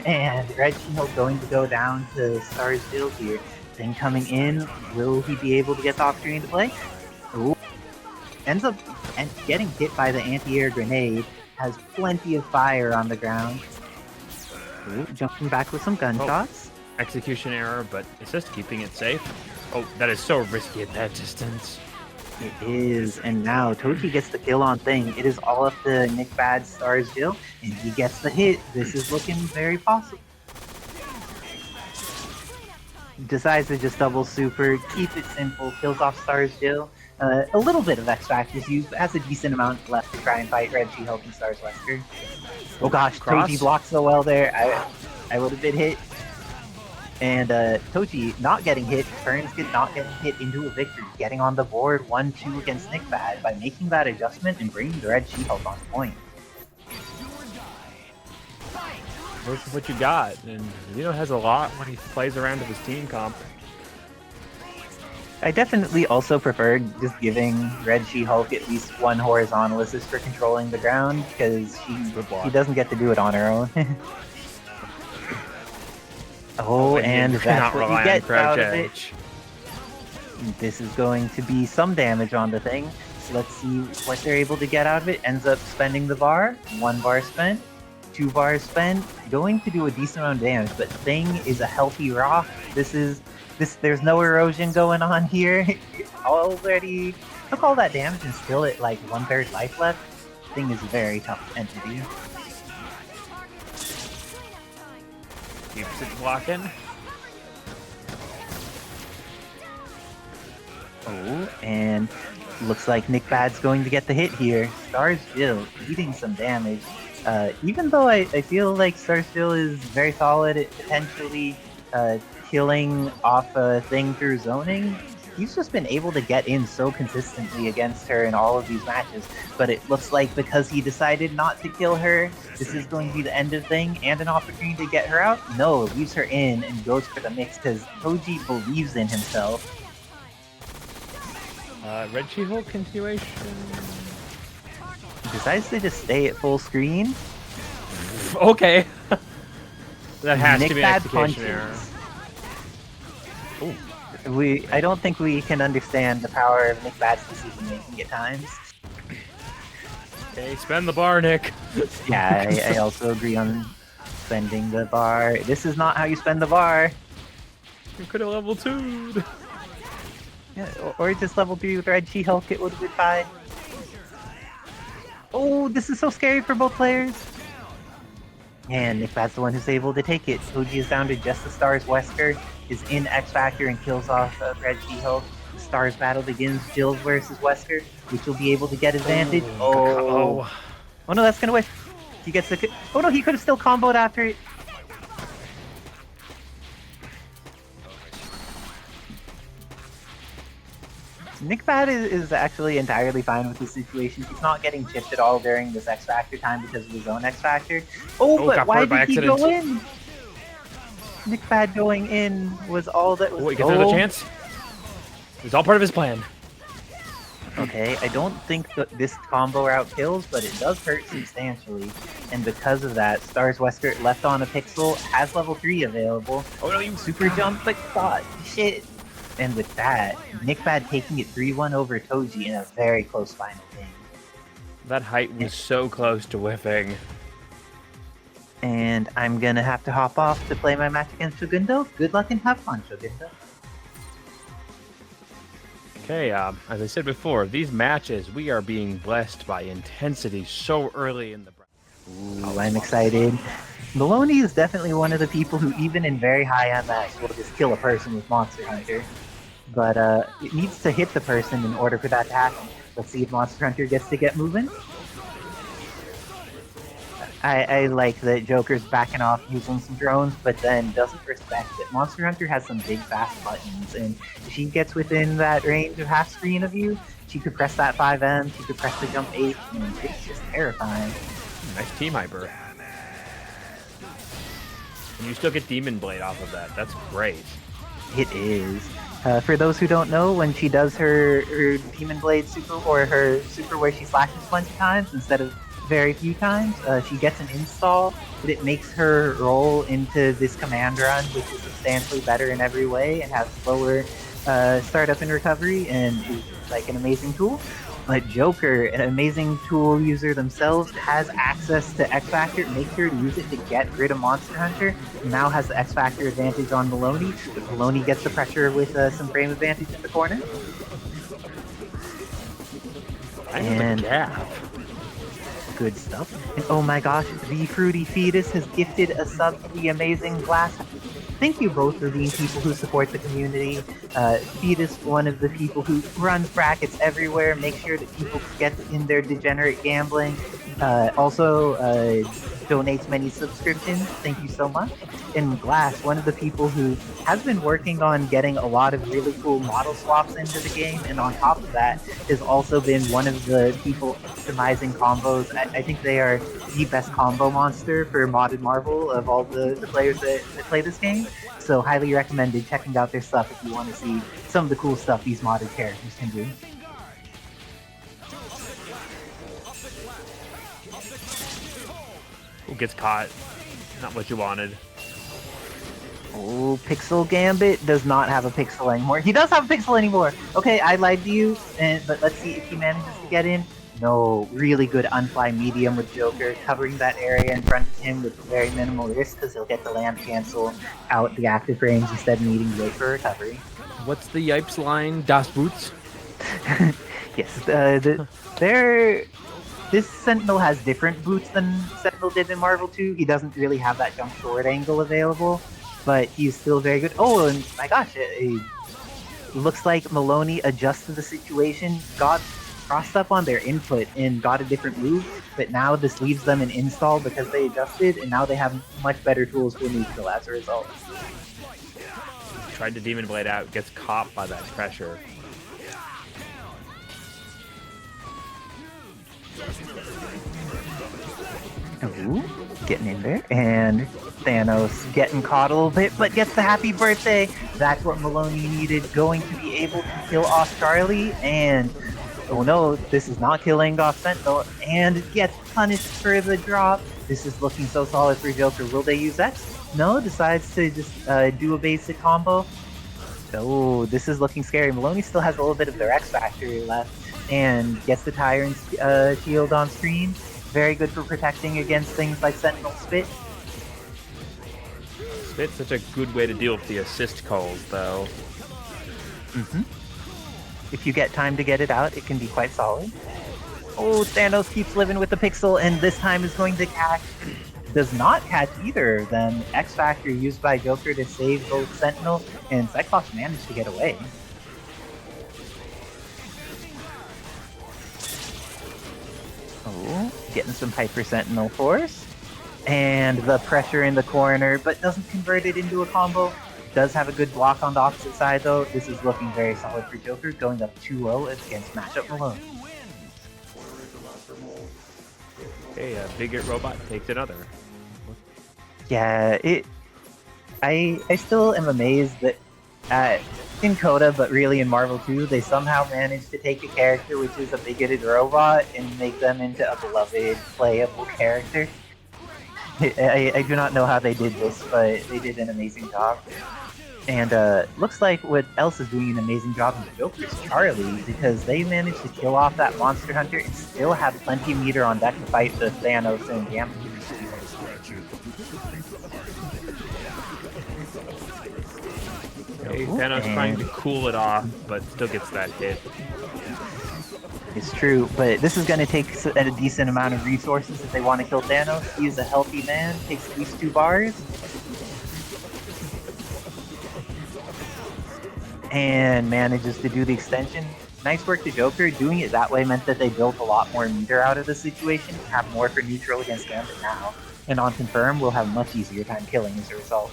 And Red She-Hulk going to go down to Star's build here. Then coming in, will he be able to get the opportunity to play? Ooh. Ends up getting hit by the anti-air grenade. Has plenty of fire on the ground. Ooh, jumping back with some gunshots. Execution error, but it's just keeping it safe. Oh, that is so risky at that distance. It is, and now Toji gets the kill on thing. It is all up to Nickbad Star's Jill, and he gets the hit. This is looking very possible. Decides to just double super, keep it simple, kills off Star's Jill. A little bit of X Factor's used, but has a decent amount left to try and fight Red She-Hulk and Star's Wesker. Oh gosh, Cross. Toji blocks so well there. I would have been hit. And Toji not getting hit, turns not getting hit into a victory, getting on the board 1-2 against Nickbad by making that adjustment and bringing the Red She-Hulk on point. This is what you got, and Zeno has a lot when he plays around with his team comp. I definitely also prefer just giving Red She-Hulk at least one horizontal assist for controlling the ground, because she doesn't get to do it on her own. Oh, and that's what you get out of it. This is going to be some damage on the thing. So let's see what they're able to get out of it. Ends up spending the bar. 1 bar spent. 2 bars spent. Going to do a decent amount of damage, but Thing is a healthy rock. This is There's no erosion going on here. Already took all that damage and still at like 1/3 life left. Thing is a very tough entity. Keeps it blocking. Oh, and looks like Nick Bad's going to get the hit here. Stars Jill eating some damage. Even though I feel like Stars Jill is very solid at potentially killing off a thing through zoning, he's just been able to get in so consistently against her in all of these matches. But it looks like because he decided not to kill her, this is going to be the end of thing and an opportunity to get her out. No, leaves her in and goes for the mix because Toji believes in himself. Red She-Hulk continuation. Decides to just stay at full screen. Okay. That has Nick to be an Bad execution error. Ooh. I don't think we can understand the power of Nick Bad's decision making at times. Okay, spend the bar, Nick. Yeah, I also agree on spending the bar. This is not how you spend the bar. You could have level 2'd. Yeah, or just level 3 with Red She-Hulk, it would have been fine. Oh, this is so scary for both players. And Nick Bad's the one who's able to take it. Toji is down to just the Stars. Wesker is in X Factor and kills off Red She-Hulk. The Stars battle begins. Jill versus Wesker, which will be able to get advantage. Oh no, that's gonna whiff. He gets the. Oh no, he could have still comboed after it. Nick Bad is actually entirely fine with the situation. He's not getting chipped at all during this X Factor time because of his own X Factor. Oh, but why did he go in? Nick Bad going in was all that was. Oh, he gets another chance? It's all part of his plan. Okay, I don't think that this combo route kills, but it does hurt substantially. And because of that, Stars Wesker left on a pixel, has level 3 available. Oh no, you super jump, but thought shit. And with that, Nick Bad taking it 3-1 over Toji in a very close final game. That height was so close to whiffing. And I'm gonna have to hop off to play my match against Shundo. Good luck and have fun, Shundo. Okay, as I said before, these matches, we are being blessed by intensity so early in the... Oh, I'm excited. Maloney is definitely one of the people who, even in very high MS, will just kill a person with Monster Hunter. But it needs to hit the person in order for that to happen. Let's see if Monster Hunter gets to get moving. I like that Joker's backing off using some drones, but then doesn't respect it. Monster Hunter has some big fast buttons, and if she gets within that range of half screen of you, she could press that 5M, she could press the jump H, and it's just terrifying. Nice team hyper. And you still get Demon Blade off of that. That's great. It is. For those who don't know, when she does her Demon Blade super, or her super where she slashes 20 times instead of very few times, she gets an install, but it makes her roll into this command run, which is substantially better in every way and has slower startup and recovery, and is like an amazing tool. But Joker, an amazing tool user themselves, has access to X Factor, make sure to use it to get rid of Monster Hunter, now has the X Factor advantage on Maloney, but Maloney gets the pressure with some frame advantage in the corner. And good stuff. And oh my gosh, the Fruity Fetus has gifted a sub to the amazing Glass. Thank you both for being people who support the community. Fetus, one of the people who runs brackets everywhere, make sure that people get in their degenerate gambling. Also donates many subscriptions. Thank you so much. And Glass, one of the people who has been working on getting a lot of really cool model swaps into the game, and on top of that, has also been one of the people optimizing combos. I think they are the best combo monster for modded Marvel of all the players that play this game. So highly recommended checking out their stuff if you want to see some of the cool stuff these modded characters can do. Who gets caught? Not what you wanted. Oh, Pixel Gambit does not have a pixel anymore. He does have a pixel anymore! Okay, I lied to you, but let's see if he manages to get in. No, really good unfly medium with Joker, covering that area in front of him with very minimal risk because he'll get the land cancel out the active frames instead of needing to wait for recovery. What's the Yipes line? Das Boots? Yes, this Sentinel has different boots than Sentinel did in Marvel 2. He doesn't really have that jump forward angle available, but he's still very good. Oh, and my gosh, it looks like Maloney adjusted the situation, got crossed up on their input, and got a different move, but now this leaves them in install because they adjusted, and now they have much better tools for neutral as a result. Tried to Demon Blade out, gets caught by that pressure. Ooh, getting in there, and Thanos getting caught a little bit, but gets the happy birthday. That's what Maloney needed, going to be able to kill off Charlie, and oh no, this is not killing off Sentinel, and gets punished for the drop. This is looking so solid for Joker. Will they use X? No, decides to just do a basic combo. Oh, this is looking scary. Maloney still has a little bit of their X Factor left, and gets the Tyrant shield on screen. Very good for protecting against things like Sentinel Spit. Spit's such a good way to deal with the assist calls, though. If you get time to get it out, it can be quite solid. Oh, Thanos keeps living with the pixel, and this time is going to catch. Does not catch either of them. X Factor used by Joker to save both Sentinel, and Cyclops managed to get away. Oh, getting some Hyper Sentinel Force. And the pressure in the corner, but doesn't convert it into a combo. Does have a good block on the opposite side, though. This is looking very solid for Joker, going up 2-0 against matchup Malone. Okay, a Bigot Robot takes another. Yeah, I still am amazed that in Coda, but really in Marvel 2, they somehow managed to take a character which is a bigoted robot and make them into a beloved, playable character. I do not know how they did this, but they did an amazing job. And looks like what else is doing an amazing job in the Joker is Charlie, because they managed to kill off that Monster Hunter and still have plenty of meter on deck to fight the Thanos and Gamma. Okay, Thanos trying to cool it off, but still gets that hit. It's true, but this is going to take a decent amount of resources if they want to kill Thanos. He is a healthy man, takes at least 2 bars. And manages to do the extension. Nice work to Joker. Doing it that way meant that they built a lot more meter out of the situation, have more for neutral against Gambit now. And on confirm, we'll have a much easier time killing as a result.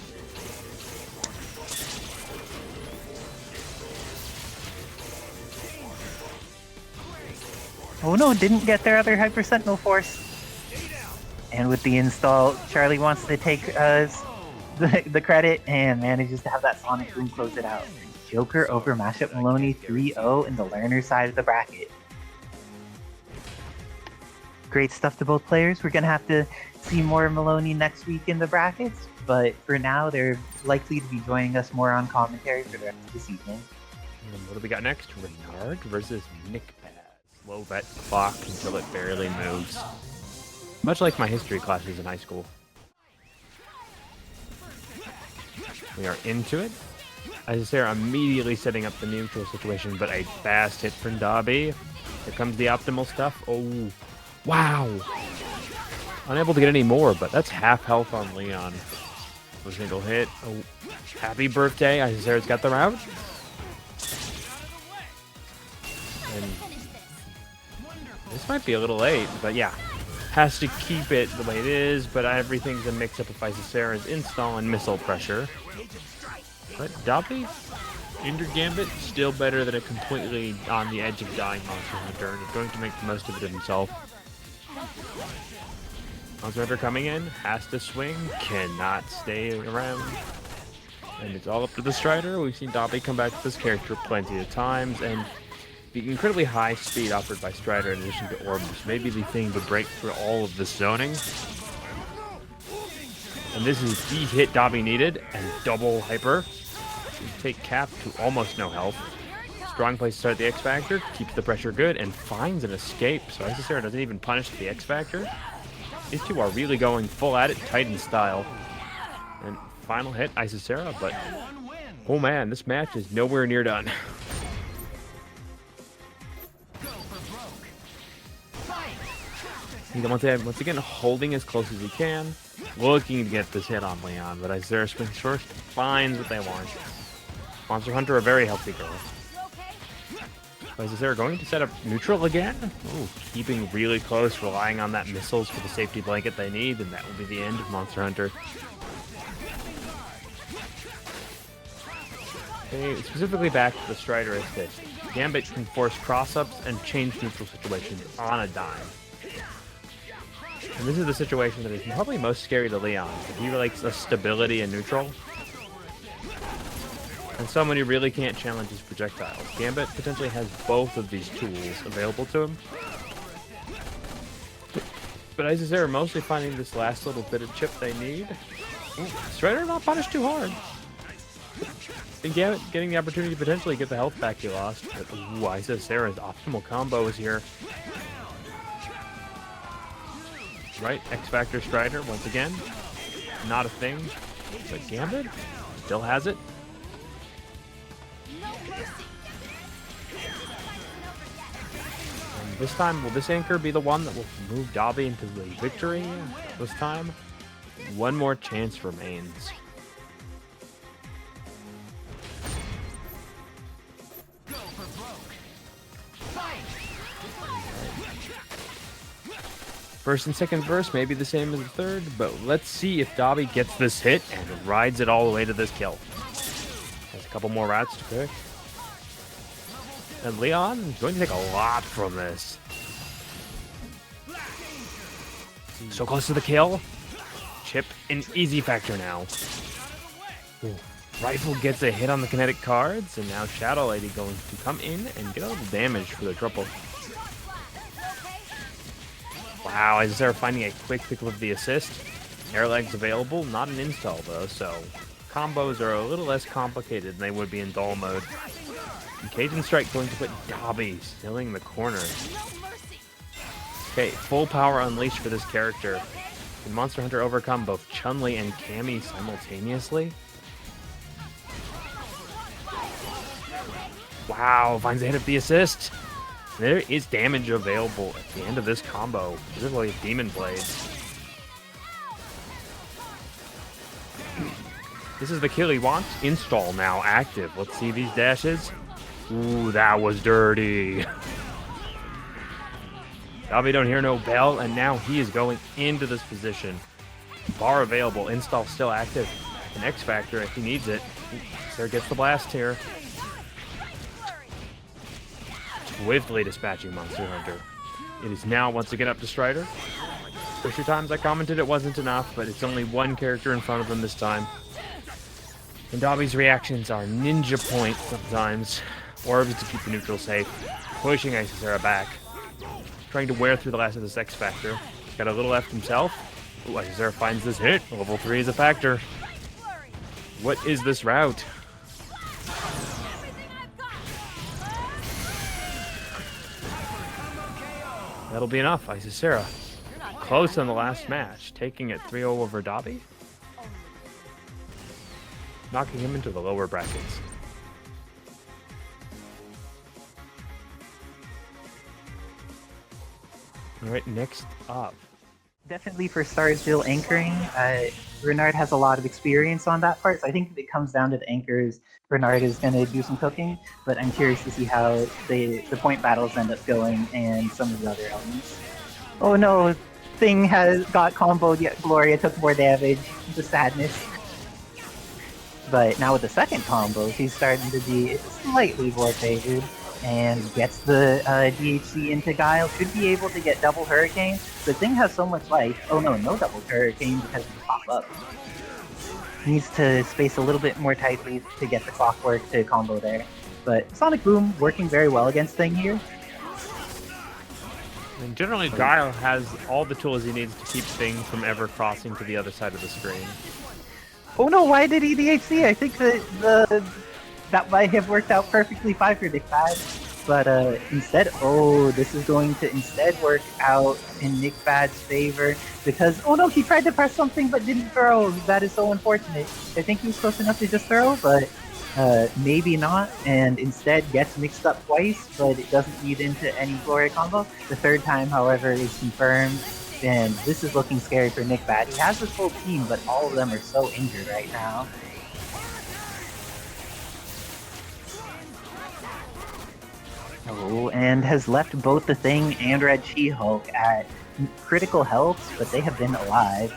Oh no, didn't get their other Hyper Sentinel Force. And with the install, Charlie wants to take the credit and manages to have that Sonic Boom close it out. Joker over Mashup Maloney 3-0 in the learner side of the bracket. Great stuff to both players. We're going to have to see more Maloney next week in the brackets, but for now they're likely to be joining us more on commentary for the rest of the season. And what do we got next? Renard versus Nick Paz. Slow vet clock until it barely moves. Much like my history classes in high school. We are into it. Isera immediately setting up the neutral situation, but a fast hit from Dobby. Here comes the optimal stuff. Oh, wow. Unable to get any more, but that's half health on Leon. A single hit. Oh, happy birthday. Isera's got the route. And this might be a little late, but yeah. Has to keep it the way it is, but everything's a mix-up of Isera's install and missile pressure. But Dobby, Ender Gambit, still better than a completely on the edge of dying Monster Hunter, and is going to make the most of it himself. Monster Hunter coming in, has to swing, cannot stay around. And it's all up to the Strider. We've seen Dobby come back to this character plenty of times, and the incredibly high speed offered by Strider in addition to Orbus may be the thing to break through all of this zoning. And this is the hit Dobby needed, and double hyper. Take Cap to almost no health. Strong place to start the X Factor, keeps the pressure good, and finds an escape. So Isera doesn't even punish the X Factor. These two are really going full at it, Titan style. And final hit, Isera, but oh man, this match is nowhere near done. Once again, holding as close as he can, looking to get this hit on Leon, but Isera swings first, finds what they want. Monster Hunter, a very healthy girl. Isera going to set up neutral again? Ooh, keeping really close, relying on that missiles for the safety blanket they need, and that will be the end of Monster Hunter. Okay, specifically back to the Strider assist. Gambit can force cross-ups and change neutral situations on a dime. And this is the situation that is probably most scary to Leon. He likes a stability in neutral. And someone who really can't challenge his projectiles. Gambit potentially has both of these tools available to him. But Isera mostly finding this last little bit of chip they need. Strider not punished too hard. And Gambit getting the opportunity to potentially get the health back he lost. But Isera's optimal combo is here. Right, X Factor Strider once again. Not a thing. But Gambit still has it. And this time, will this anchor be the one that will move Dobby into the victory this time? One more chance remains. First and second verse may be the same as the third, but let's see if Dobby gets this hit and rides it all the way to this kill. Has a couple more routes to pick. And Leon is going to take a lot from this. So close to the kill. Chip an easy factor now. Ooh. Rifle gets a hit on the kinetic cards, and now Shadow Lady going to come in and get a little damage for the triple. Wow, Isera finding a quick pick of the assist. Air legs available, not an install though, so combos are a little less complicated than they would be in dull mode. And Cajun Strike going to put Dobby stilling the corner. Okay, full power unleashed for this character. Can Monster Hunter overcome both Chun-Li and Cammy simultaneously? Wow, finds the hit of the assist. There is damage available at the end of this combo, specifically Demon Blades. This is the kill he wants. Install now active. Let's see these dashes. Ooh, that was dirty. Dobby don't hear no bell, and now he is going into this position. Bar available, install still active. An X Factor if he needs it. There gets the blast here. Swiftly dispatching Monster Hunter. It is now once again up to Strider. First few times I commented it wasn't enough, but it's only one character in front of him this time. And Dobby's reactions are ninja point sometimes. Orbs to keep the neutral safe. Pushing Isera back. Trying to wear through the last of this X Factor. He's got a little left himself. Ooh, Isera finds this hit. Level 3 is a factor. What is this route? That'll be enough. Isera close on the last match, taking it 3-0 over Dobby. Knocking him into the lower brackets. Alright, next up. Definitely for Starsville anchoring, Renard has a lot of experience on that part, so I think if it comes down to the anchors, Renard is going to do some cooking, but I'm curious to see how the point battles end up going and some of the other elements. Oh no, Thing has got comboed, yet Gloria took more damage. The sadness. But now with the second combo, she's starting to be slightly more favored, and gets the DHC into Guile. Should be able to get double Hurricane. The Thing has so much life. Oh no, no double Hurricane because of the pop-up. Needs to space a little bit more tightly to get the clockwork to combo there. But Sonic Boom working very well against Thing here. And generally, Guile has all the tools he needs to keep Thing from ever crossing to the other side of the screen. Oh no, why did he DHC? I think that the that might have worked out perfectly fine for Nickbad. But instead, oh, this is going to instead work out in Nickbad's favor because, oh no, he tried to press something but didn't throw. That is so unfortunate. I think he was close enough to just throw, but maybe not, and instead gets mixed up twice, but it doesn't lead into any Gloria combo. The third time, however, is confirmed, and this is looking scary for Nickbad. He has his full team, but all of them are so injured right now. Oh, and has left both the Thing and Red She-Hulk at critical health, but they have been alive.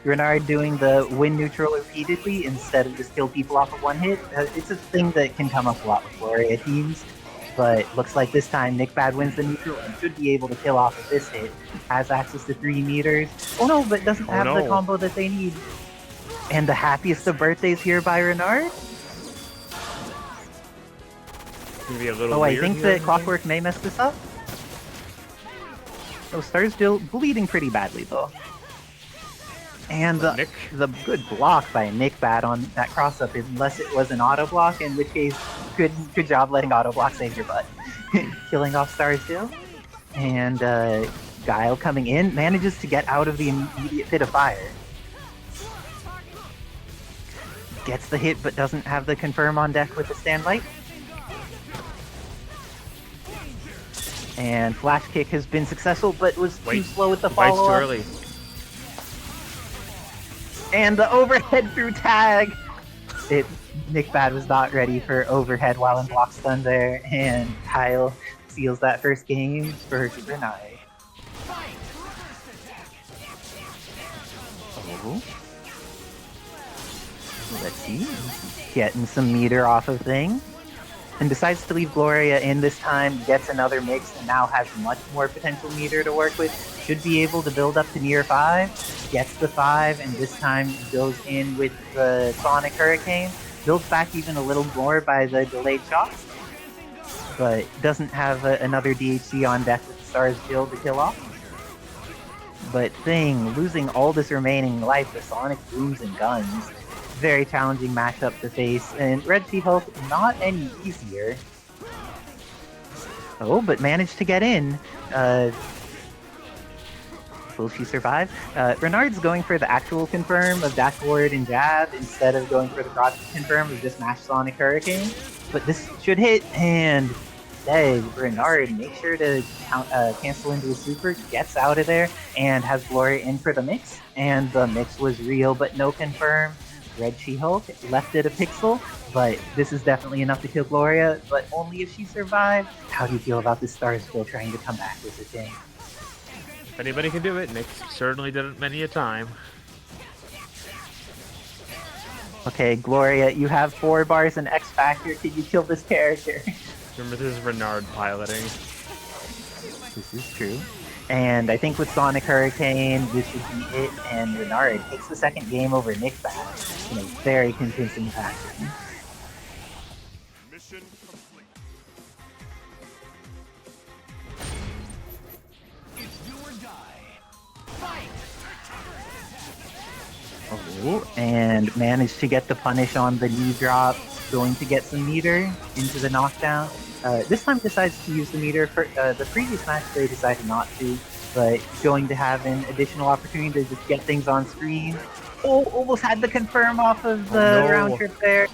Renard doing the win neutral repeatedly instead of just kill people off of one hit. It's a thing that can come up a lot with Gloria teams, but looks like this time Nickbad wins the neutral and should be able to kill off of this hit. Has access to 3 meters. Oh no, but doesn't have the combo that they need. And the happiest of birthdays here by Renard. Be a little oh, I think that Clockwork may mess this up. So Star's still bleeding pretty badly though. And the good block by Nickbad on that cross-up, unless it was an auto block, in which case, good job letting auto block save your butt. Killing off Starsdale. And Guile coming in, manages to get out of the immediate pit of fire. Gets the hit, but doesn't have the confirm on deck with the stand light. And Flash Kick has been successful, but was too slow with the follow-up. Too early. And the overhead through tag! Nickbad was not ready for overhead while in block stun there, and Kyle seals that first game for Renard. Oh. Let's see. Getting some meter off of Thing. And decides to leave Gloria in this time, gets another mix, and now has much more potential meter to work with. Should be able to build up to near 5. Gets the 5, and this time goes in with the Sonic Hurricane. Builds back even a little more by the delayed shots. But doesn't have another DHC on deck with the Stars Guild to kill off. But Thing, losing all this remaining life with Sonic Booms and Guns. Very challenging matchup to face, and Red She-Hulk not any easier. Oh, but managed to get in. Will she survive? Renard's going for the actual confirm of dash forward and jab instead of going for the cross confirm of just mash Sonic Hurricane. But this should hit, and Renard makes sure to cancel into the super, gets out of there, and has Gloria in for the mix. And the mix was real, but no confirm. Red She-Hulk left it a pixel, but this is definitely enough to kill Gloria, but only if she survives. How do you feel about the Stars still trying to come back with the thing? If anybody can do it, Nick certainly did it many a time. Okay, Gloria, you have 4 bars and X Factor. Can you kill this character? Remember, this is Renard piloting. This is true. And I think with Sonic Hurricane, this should be it, and Renard takes the second game over Nickbad in a very convincing fashion. Mission complete. It's do or die. Fight! Oh, and managed to get the punish on the knee drop, going to get some meter into the knockdown. This time decides to use the meter. For the previous match they decided not to, but going to have an additional opportunity to just get things on screen. Oh, almost had the confirm off of the round trip there.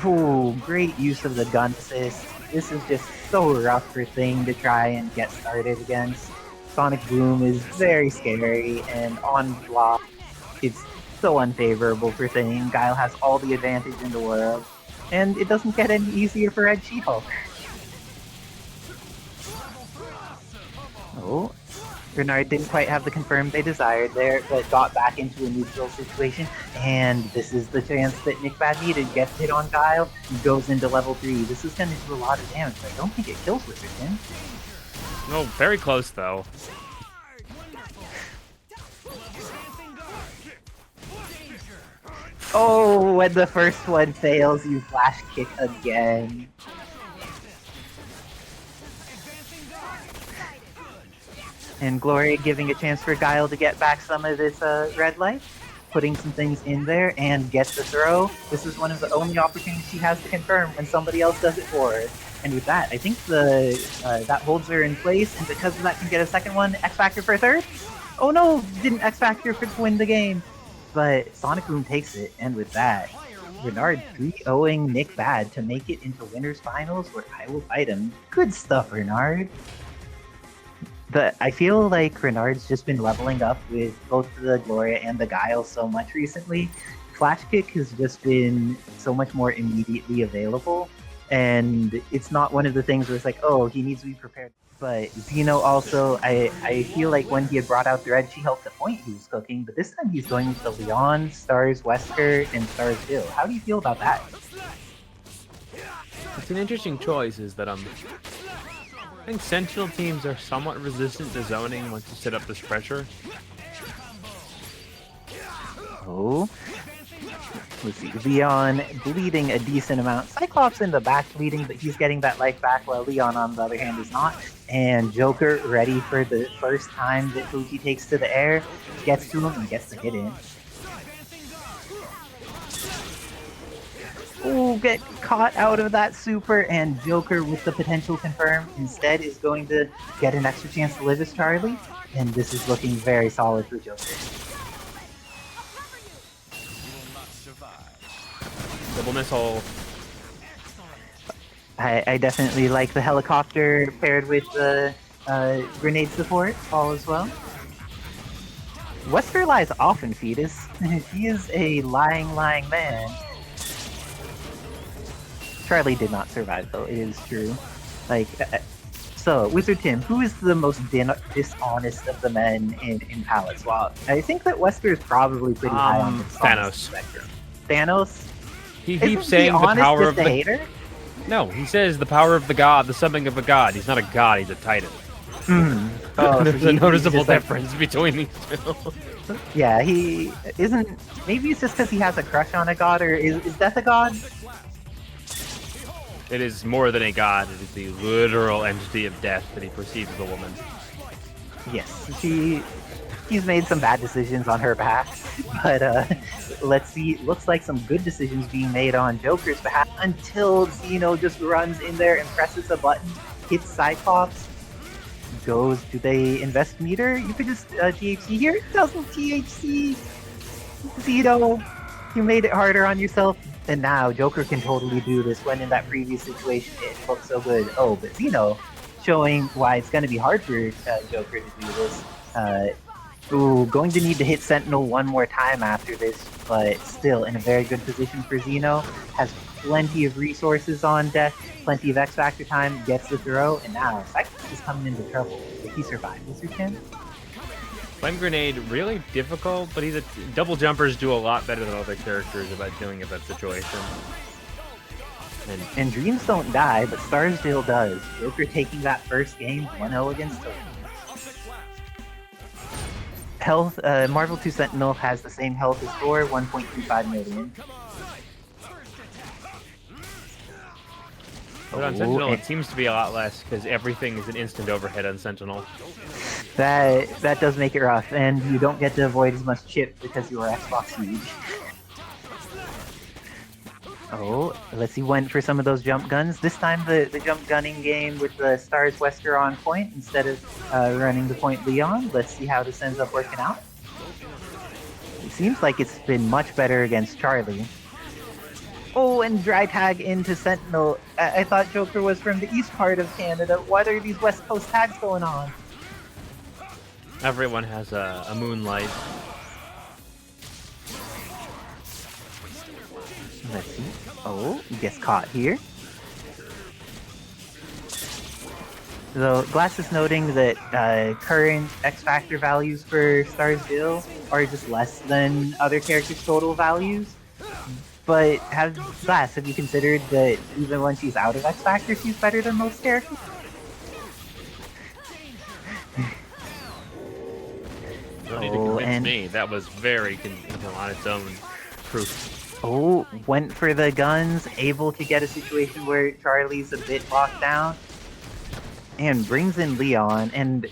Oh, great use of the gun assist. This is just so rough for Thing to try and get started against. Sonic Boom is very scary, and on block, it's so unfavorable for Thing. Guile has all the advantage in the world, and it doesn't get any easier for Red She-Hulk. Oh, Renard didn't quite have the confirm they desired there, but got back into a neutral situation, and this is the chance that Nickbad needed. Gets hit on Guile, goes into level 3. This is going to do a lot of damage, but I don't think it kills Wizardson. No, very close though. Oh, when the first one fails, you flash kick again. And Gloria giving a chance for Guile to get back some of this red life. putting some things in there and gets the throw. This is one of the only opportunities she has to confirm when somebody else does it for her. And with that, I think that holds her in place, and because of that can get a second one. X Factor for a third? Oh no, didn't X Factor to win the game. But Sonic Boom takes it, and with that, Renard 3-0ing Nick Bad to make it into winners finals where I will fight him. Good stuff, Renard. I feel like Renard's just been leveling up with both the Gloria and the Guile so much recently. Flash Kick has just been so much more immediately available, and it's not one of the things where it's like, oh, he needs to be prepared. But Zeno also, I feel like when he had brought out the red, she helped the point he was cooking, but this time he's going with the Leon, Stars Wesker, and Stars Bill. How do you feel about that? It's an interesting choice, is that I think Sentinel teams are somewhat resistant to zoning once you set up this pressure. Oh. Let's see, Leon bleeding a decent amount. Cyclops in the back bleeding, but he's getting that life back, while Leon, on the other hand, is not. And Joker, ready for the first time that Fuji takes to the air, gets to him and gets the hit in. Oh, get caught out of that super, and Joker with the potential confirm instead is going to get an extra chance to live as Charlie, and this is looking very solid for Joker. Double missile. I definitely like the helicopter paired with the grenade support, all as well. Wesker lies often, Fetus. He is a lying man. Charlie did not survive, though, it is true. Like, so, Wizard Tim, who is the most dishonest of the men in Palette Swap? I think that Wesker is probably pretty high on the Thanos spectrum. Thanos? He keeps saying the power of the hater? No, he says the power of the god, the something of a god. He's not a god, he's a titan. Oh, there's a noticeable difference between these two. Yeah, he isn't. Maybe it's just because he has a crush on a god, or is Death a god? It is more than a god, it is the literal entity of death that he perceives as a woman. Yes, he's made some bad decisions on her behalf, but let's see. Looks like some good decisions being made on Joker's behalf until Zeno just runs in there and presses a button, hits Cyclops, goes. Do they invest meter? You could just THC here. Doesn't THC. Zeno, you made it harder on yourself, and now Joker can totally do this. When in that previous situation, it looked so good. Oh, but Zeno showing why it's going to be hard for Joker to do this. Ooh, going to need to hit Sentinel one more time after this, but still in a very good position for Zeno. Has plenty of resources on deck, plenty of X Factor time, gets the throw, and now Cyclops is coming into trouble. If he survives this weekend. Flame Grenade, really difficult, but double jumpers do a lot better than other characters about dealing with that situation. And Dreams don't die, but Starsdale does. Joker taking that first game 1-0 against Toby. Health, Marvel 2 Sentinel has the same health as Thor, 1.25 million. But on Sentinel, it seems to be a lot less, because everything is an instant overhead on Sentinel. That does make it rough, and you don't get to avoid as much chip because you are Xbox huge. Oh, let's see, went for some of those jump guns. This time the jump gunning game with the Stars Wesker on point instead of running the point Leon. Let's see how this ends up working out. It seems like it's been much better against Charlie. Oh, and dry tag into Sentinel. I thought Joker was from the east part of Canada. What are these West Coast tags going on? Everyone has a moonlight. Let's see. Oh, gets caught here. So, Glass is noting that current X Factor values for Starsdale are just less than other characters' total values. But Glass, have you considered that even when she's out of X Factor, she's better than most characters? Don't need to convince me. That was very on its own proof. Oh, went for the guns, able to get a situation where Charlie's a bit locked down, and brings in Leon, and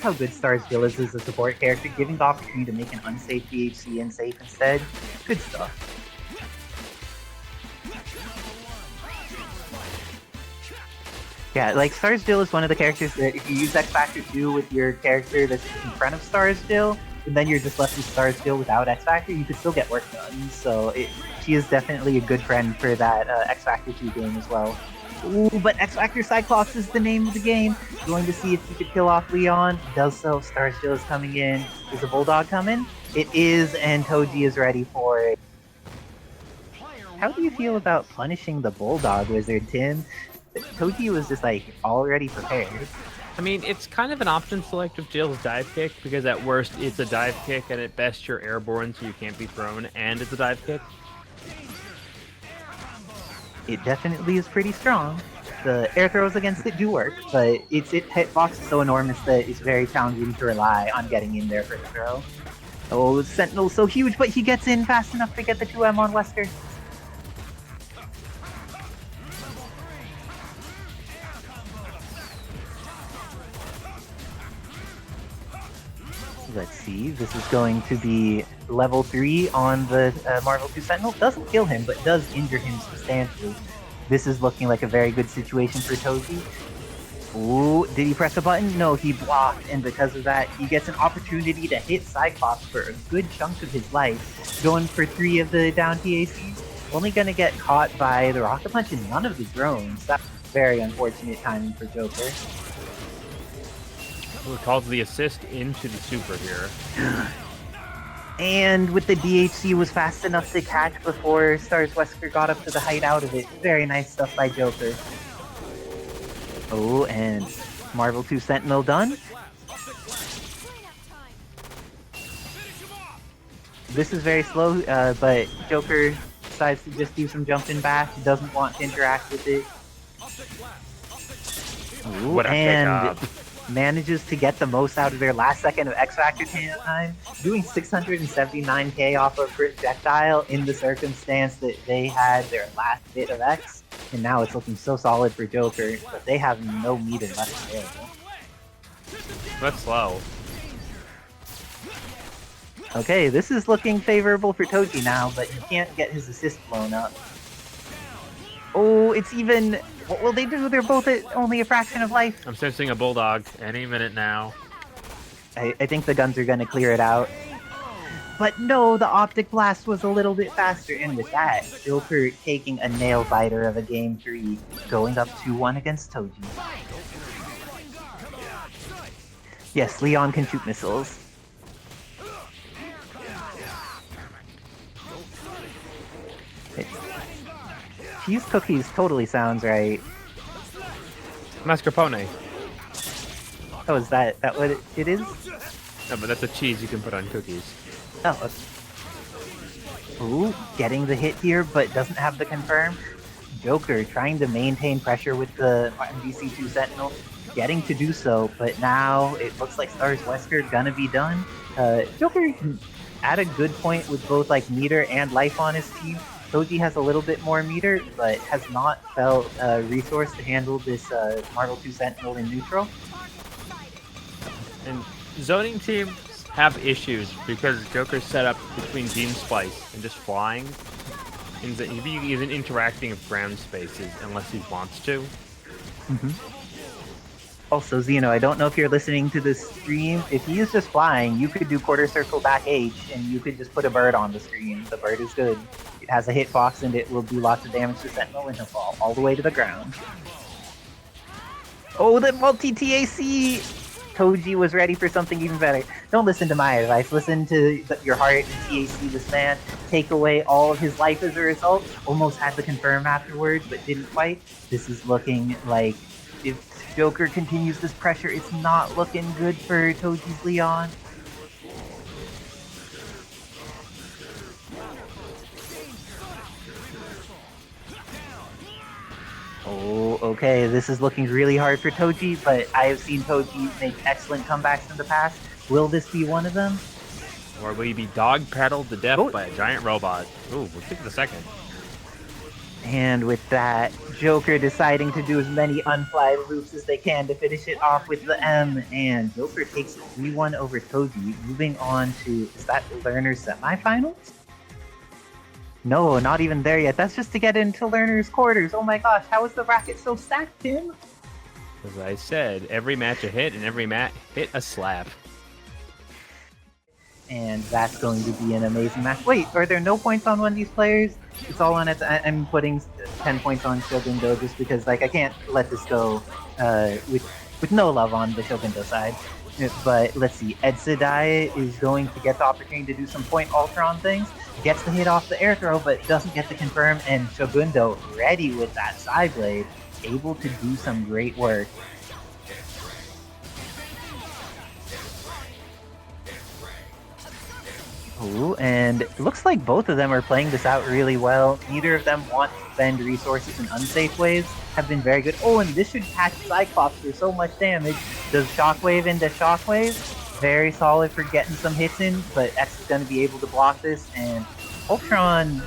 how good Starsgill is as a support character, giving the opportunity to make an unsafe DHC and safe instead. Good stuff. Yeah, like Starsgill is one of the characters that if you use X Factor 2 with your character that's in front of Starsgill, and then you're just left with Starsgill without X Factor, you could still get work done. So she is definitely a good friend for that X Factor 2 game as well. Ooh, but X Factor Cyclops is the name of the game. Going to see if he could kill off Leon. Does so. Starsgill is coming in. Is a Bulldog coming? It is, and Toji is ready for it. How do you feel about punishing the Bulldog Wizard, Tim? Toji was just like already prepared. I mean, it's kind of an option select of Jill's dive kick, because at worst it's a dive kick, and at best you're airborne so you can't be thrown, and it's a dive kick. It definitely is pretty strong. The air throws against it do work, but its hitbox is so enormous that it's very challenging to rely on getting in there for the throw. Oh, Sentinel's so huge, but he gets in fast enough to get the 2M on Wesker. Let's see, this is going to be level 3 on the Marvel 2 Sentinel. Doesn't kill him, but does injure him substantially. This is looking like a very good situation for Toji. Ooh, did he press a button? No, he blocked, and because of that, he gets an opportunity to hit Cyclops for a good chunk of his life, going for 3 of the down TACs. Only gonna get caught by the Rocket Punch and none of the drones. That's very unfortunate timing for Joker. Who calls the assist into the super here. And with the DHC was fast enough to catch before Stars Wesker got up to the height out of it. Very nice stuff by Joker. Oh, and Marvel 2 Sentinel done. This is very slow, but Joker decides to just do some jumping back. He doesn't want to interact with it. Ooh, what a and pickup. Manages to get the most out of their last second of X Factor time, doing 679k off of projectile in the circumstance that they had their last bit of X, and now it's looking so solid for Joker, but they have no meter left available. That's slow. Okay, this is looking favorable for Toji now, but he can't get his assist blown up. Oh, it's even... What will they do? They're both at only a fraction of life. I'm sensing a Bulldog any minute now. I think the guns are going to clear it out. But no, the Optic Blast was a little bit faster, and with that, Joker taking a nail-biter of a Game 3, going up 2-1 against Toji. Yes, Leon can shoot missiles. Cheese cookies totally sounds right. Mascarpone. Oh, is that what it is? No, but that's a cheese you can put on cookies. Oh. Ooh, getting the hit here, but doesn't have the confirm. Joker trying to maintain pressure with the MDC2 Sentinel, getting to do so, but now it looks like Stars Wesker gonna be done. Joker at a good point with both like meter and life on his team. Toji has a little bit more meter, but has not felt resource to handle this Marvel 2 Sentinel in neutral. And zoning teams have issues because Joker's set up between Beam Splice and just flying. He isn't interacting with ground spaces unless he wants to. Mm-hmm. Also, Zeno, I don't know if you're listening to this stream. If he is just flying, you could do quarter circle back H, and you could just put a bird on the screen. The bird is good. It has a hitbox, and it will do lots of damage to Sentinel, and he'll fall all the way to the ground. Oh, the multi-TAC! Toji was ready for something even better. Don't listen to my advice. Listen to your heart and TAC this man. Take away all of his life as a result. Almost had the confirm afterwards, but didn't quite. This is looking like... if Joker continues this pressure, it's not looking good for Toji's Leon. Oh, okay, this is looking really hard for Toji, but I have seen Toji make excellent comebacks in the past. Will this be one of them? Or will he be dog-paddled to death by a giant robot? Ooh, we'll take the second. And with that, Joker deciding to do as many unfly loops as they can to finish it off with the M, and Joker takes 3-1 over Toji, moving on to, is that Learner's semifinals? No, not even there yet. That's just to get into Learner's quarters. Oh my gosh, how is the bracket so stacked, Tim? As I said, every match a hit and every match hit a slap. And that's going to be an amazing match. Wait, are there no points on one of these players? It's all on it. I'm putting 10 points on Shundo just because, like, I can't let this go with no love on the Shundo side. But let's see, Edidit is going to get the opportunity to do some point Ultron things. Gets the hit off the air throw, but doesn't get the confirm. And Shundo ready with that side blade, able to do some great work. Ooh, and it looks like both of them are playing this out really well. Neither of them want to spend resources in unsafe ways. Have been very good. Oh, and this should catch Cyclops for so much damage. Does Shockwave into Shockwave. Very solid for getting some hits in, but X is going to be able to block this. And Ultron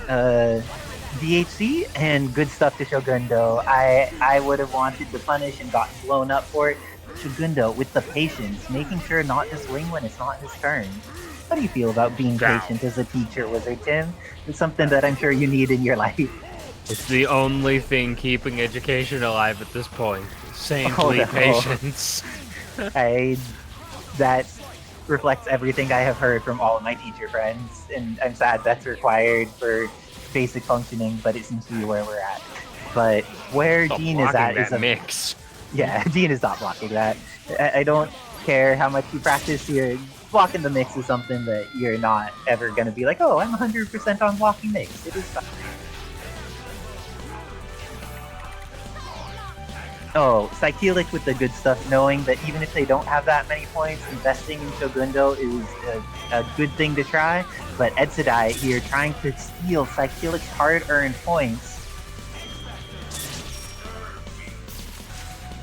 DHC and good stuff to Shundo. I would have wanted to punish and got blown up for it. Shundo with the patience, making sure not to swing when it's not his turn. How do you feel about being patient as a teacher, Wizard Tim? It's something that I'm sure you need in your life. It's the only thing keeping education alive at this point. Saintly patience. That reflects everything I have heard from all of my teacher friends, and I'm sad that's required for basic functioning, but it seems to be where we're at. But where Gene is at is a mix. Yeah, Gene is not blocking that. I don't care how much you practice here. Blocking the mix is something that you're not ever going to be like, oh, I'm 100% on blocking mix. It is fine. Oh, Psylock with the good stuff, knowing that even if they don't have that many points, investing in Shundo is a good thing to try. But Edidit here trying to steal Psylock's hard-earned points.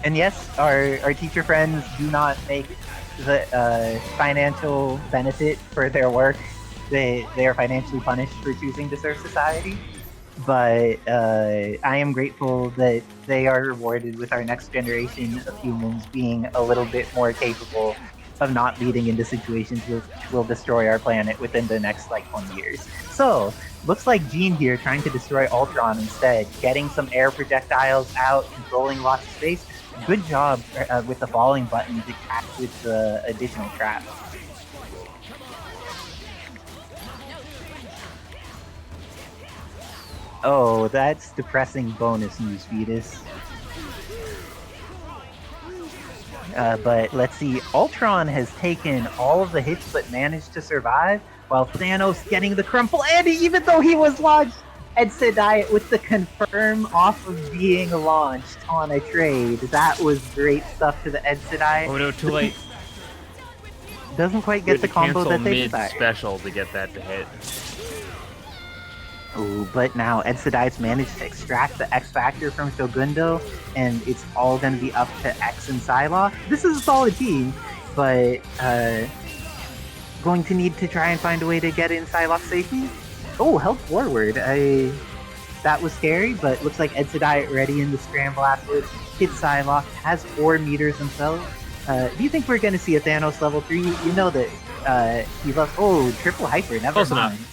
And yes, our teacher friends do not make the financial benefit for their work. They are financially punished for choosing to serve society. But I am grateful that they are rewarded with our next generation of humans being a little bit more capable of not leading into situations which will destroy our planet within the next, like, 20 years. So, looks like Gene here trying to destroy Ultron instead, getting some air projectiles out, controlling lots of space. Good job with the falling button to catch with the additional trap. Oh, that's depressing bonus news, Fetus. But let's see, Ultron has taken all of the hits but managed to survive, while Thanos getting the crumple, and even though he was launched, Edidit with the confirm off of being launched on a trade. That was great stuff to the Edidit. Oh no, too late. Doesn't quite get the combo that they desire. Special to get that to hit. Ooh, but now Edidit's managed to extract the X Factor from Shundo, and it's all going to be up to X and Psylock. This is a solid team, but going to need to try and find a way to get in Psylock safely. Oh, help forward. That was scary, but looks like Edidit ready in the scramble afterwards. Hit Psylock, has 4 meters himself. Do you think we're going to see a Thanos level 3? You know that he loves... Oh, triple hyper, never Close mind. enough.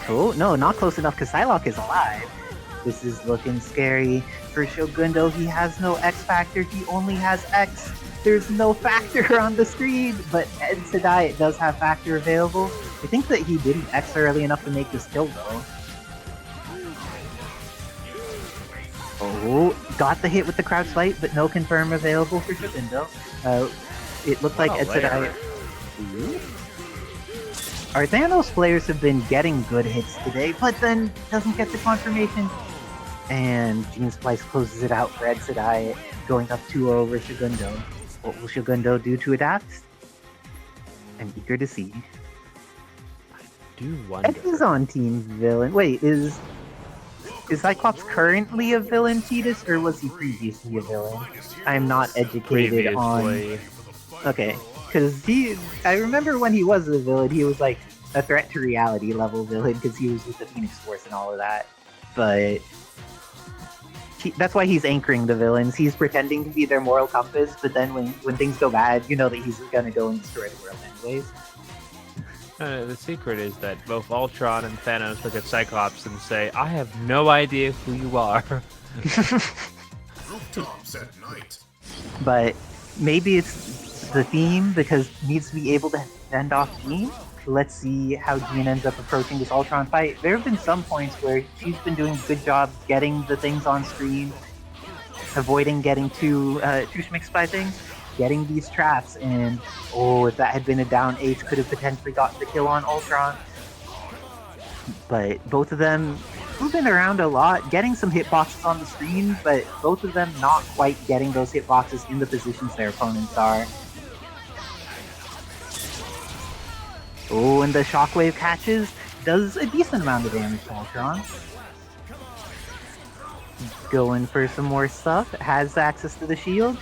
Oh, no, not close enough because Psylock is alive. This is looking scary. For Shundo, he has no X Factor, he only has X. There's no Factor on the screen, but Edidit does have Factor available. I think that he didn't X early enough to make this kill, though. Oh, got the hit with the crouch light, but no confirm available for Shundo. It looked like Edidit... Our Thanos players have been getting good hits today, but then doesn't get the confirmation. And Gene Splice closes it out for Edidit, going up 2-0 over Shundo. What will Shundo do to adapt? I'm eager to see. I do wonder. Ed is on Team Villain. Wait, is Cyclops currently a villain, Fetus, or was he previously a villain? I'm not educated on... Okay. Because I remember when he was a villain, he was like a threat to reality level villain because he was with the Phoenix Force and all of that. but that's why he's anchoring the villains. He's pretending to be their moral compass, but then when things go bad, you know that he's gonna go and destroy the world anyways. The secret is that both Ultron and Thanos look at Cyclops and say, "I have no idea who you are." Rooftops at night. But maybe it's the theme because it needs to be able to fend off Jean. Let's see how Jean ends up approaching this Ultron fight. There have been some points where she's been doing a good job getting the things on screen, avoiding getting too schmixed by things, getting these traps, and if that had been a down H, could have potentially gotten the kill on Ultron. But both of them moving around a lot, getting some hitboxes on the screen, but both of them not quite getting those hitboxes in the positions their opponents are. Oh, and the shockwave catches, does a decent amount of damage to Ultron. Going for some more stuff, has access to the shield.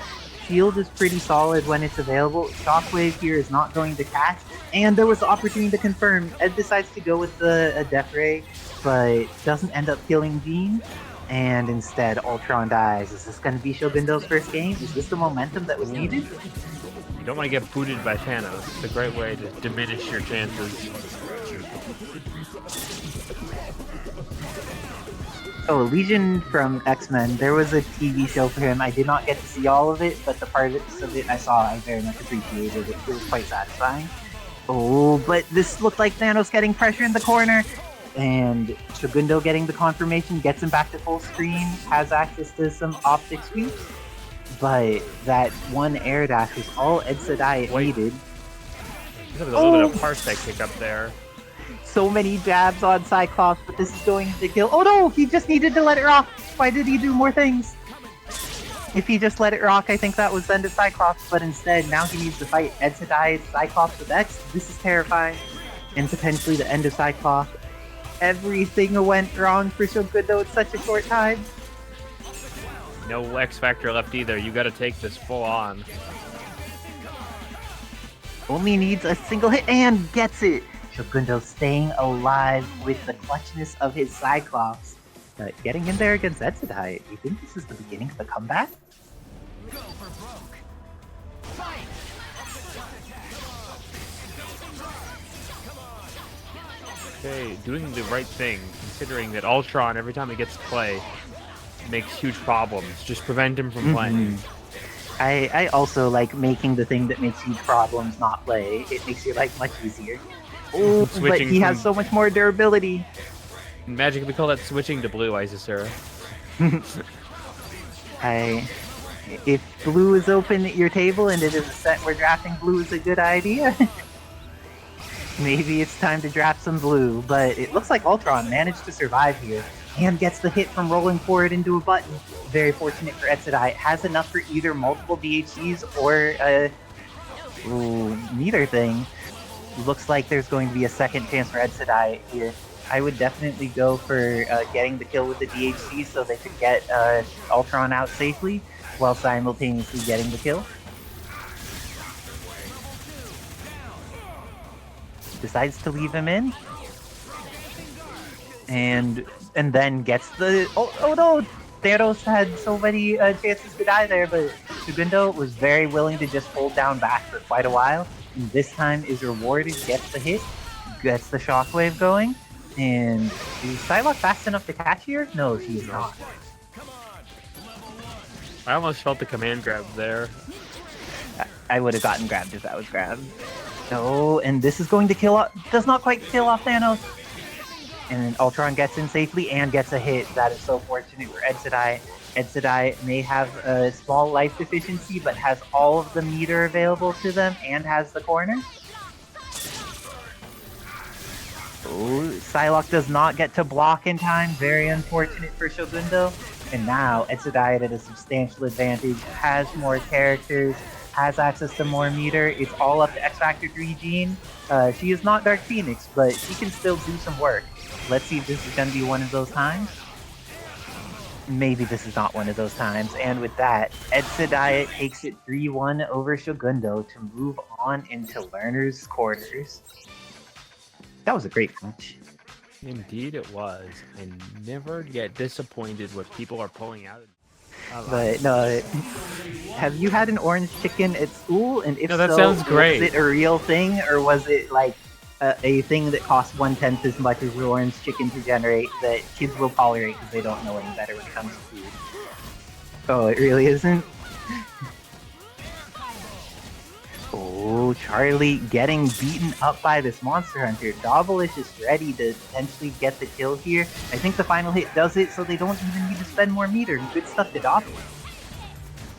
Shield is pretty solid when it's available. Shockwave here is not going to catch, and there was the opportunity to confirm. Ed decides to go with the Death Ray, but doesn't end up killing Jean, and instead Ultron dies. Is this going to be Shogundo's first game? Is this the momentum that was needed? You don't want to get booted by Thanos. It's a great way to diminish your chances. Oh, Legion from X-Men. There was a TV show for him. I did not get to see all of it, but the parts of it I saw, I very much appreciated. It was quite satisfying. Oh, but this looked like Thanos getting pressure in the corner. And Shundo getting the confirmation, gets him back to full screen, has access to some optic sweeps. But that one air dash was all Edidit needed. There's a little bit of parsec kick up there. So many jabs on Cyclops, but this is going to kill. Oh no, he just needed to let it rock. Why did he do more things? If he just let it rock, I think that was the end of Cyclops, but instead, now he needs to fight Edidit, Cyclops with X. This is terrifying. And potentially the end of Cyclops. Everything went wrong for Shundo in such a short time. No X Factor left either. You gotta take this full on. Only needs a single hit and gets it. Shundo staying alive with the clutchness of his Cyclops. Getting in there against Edidit. You think this is the beginning of the comeback? Go for broke. Fight. Okay, doing the right thing, considering that Ultron, every time he gets to play, makes huge problems. Just prevent him from playing. I also like making the thing that makes huge problems not play. It makes your life much easier. Oh, but he has so much more durability. In Magic, we call that switching to blue, Isera. If blue is open at your table and it is a set where drafting blue is a good idea, maybe it's time to draft some blue. But it looks like Ultron managed to survive here and gets the hit from rolling forward into a button. Very fortunate for Edidit. Has enough for either multiple DHCs or neither thing. Looks like there's going to be a second chance for Edidit here. I would definitely go for getting the kill with the DHC so they could get Ultron out safely while simultaneously getting the kill. Decides to leave him in. And then gets the... Oh no! Thanos had so many chances to die there, but Shundo was very willing to just hold down back for quite a while. And this time is rewarded, gets the hit, gets the shockwave going. And is Psylock fast enough to catch here? No, she is not. I almost felt the command grab there. I would have gotten grabbed if that was grabbed. Oh, and this is going to kill off... Does not quite kill off Thanos. And then Ultron gets in safely and gets a hit. That is so fortunate for Edidit. Edidit may have a small life deficiency, but has all of the meter available to them and has the corner. Oh, Psylock does not get to block in time. Very unfortunate for Shundo. And now Edidit at a substantial advantage, has more characters, has access to more meter. It's all up to X Factor 3 Jean. She is not Dark Phoenix, but she can still do some work. Let's see if this is going to be one of those times. Maybe this is not one of those times. And with that, Edidit takes it 3-1 over Shundo to move on into Learner's Quarters. That was a great match. Indeed it was. I never get disappointed when people are pulling out. But no, have you had an orange chicken at school? And if No, that so, sounds great. was it a real thing, or was it like a thing that costs 1/10 as much as the orange chicken to generate that kids will tolerate because they don't know any better when it comes to food? Oh, it really isn't? Oh, Charlie getting beaten up by this Monster Hunter. Dobby is just ready to potentially get the kill here. I think the final hit does it, so they don't even need to spend more meter. Good stuff to Dobby.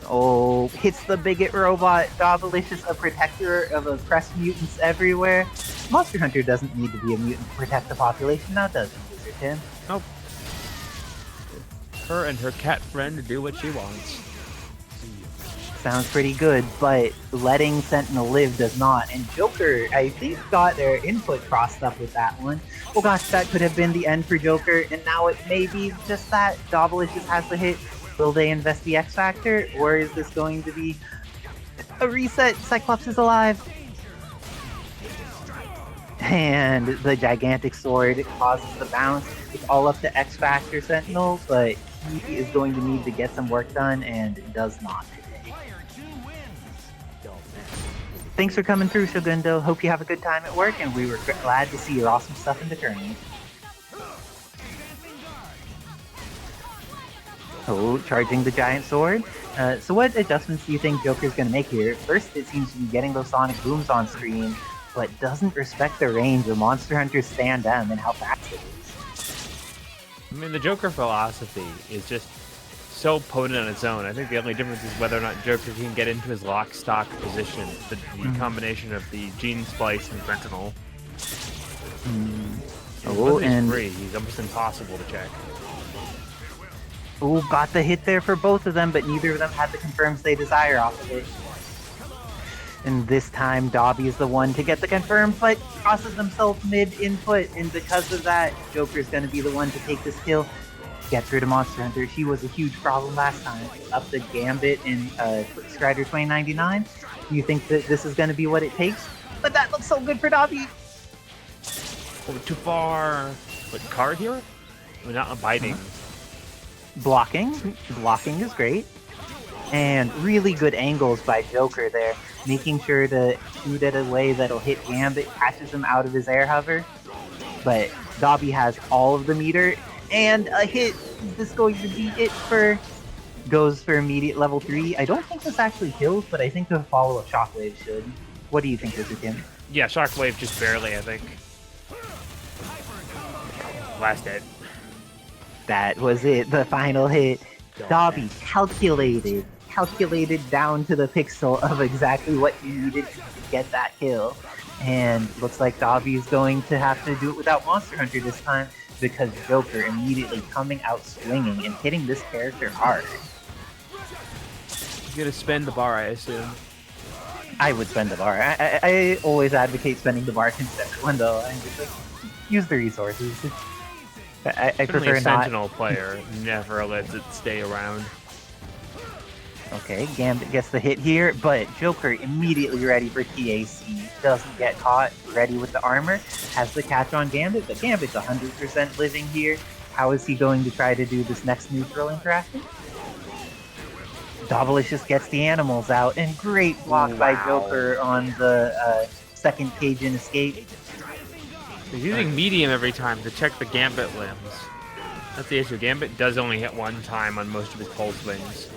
Oh, hits the bigot robot. Dobby, a protector of oppressed mutants everywhere. Monster Hunter doesn't need to be a mutant to protect the population, now does it, Wizard Tim? Nope. Her and her cat friend do what she wants. Sounds pretty good, but letting Sentinel live does not. And Joker, I think, got their input crossed up with that one. Oh gosh, that could have been the end for Joker, and now it may be just that. Dobby just has the hit. Will they invest the X Factor, or is this going to be a reset? Cyclops is alive. And the gigantic sword causes the bounce. It's all up to X Factor Sentinel, but he is going to need to get some work done, and does not. Thanks for coming through, Shundo. Hope you have a good time at work, and we were glad to see your awesome stuff in the tournament. Oh, charging the giant sword. So what adjustments do you think Joker's going to make here? First, it seems to be getting those sonic booms on screen, but doesn't respect the range of Monster Hunter's stand down and how fast it is. I mean, the Joker philosophy is just so potent on its own. I think the only difference is whether or not Joker can get into his lock stock position. The combination of the Gene Splice and Sentinel. Oh, and he's almost impossible to check. Oh, got the hit there for both of them, but neither of them had the confirms they desire off of it. And this time, Dobby is the one to get the confirm, but crosses themselves mid-input, and because of that, Joker's going to be the one to take this kill. Gets rid of Monster Hunter. She was a huge problem last time. Up the Gambit in Strider 2099. You think that this is going to be what it takes? But that looks so good for Dobby. Oh, too far. But card here? We're not abiding. Blocking is great. And really good angles by Joker there. Making sure to shoot at a way that'll hit Gambit, catches him out of his air hover. But Dobby has all of the meter. And a hit. Is this going to be it for... Goes for immediate level 3. I don't think this actually kills, but I think the follow-up Shockwave should. What do you think, Wizard Tim? Yeah, Shockwave just barely, I think. Last hit. That was it, the final hit. Dobby calculated down to the pixel of exactly what you needed to get that kill. And looks like Dobby is going to have to do it without Monster Hunter this time, because Joker immediately coming out swinging and hitting this character hard. He's gonna spend the bar, I assume. I would spend the bar. I always advocate spending the bar against everyone, though. I'm just like, use the resources. I prefer a not. Sentinel player never lets it stay around. Okay, Gambit gets the hit here, but Joker immediately ready for TAC. Doesn't get caught, ready with the armor. Has the catch on Gambit, but Gambit's 100% living here. How is he going to try to do this next neutral interaction? Dobby gets the animals out, and great block by Joker on the second Cajun escape. He's using medium every time to check the Gambit limbs. That's the issue. Gambit does only hit one time on most of his pulse wings.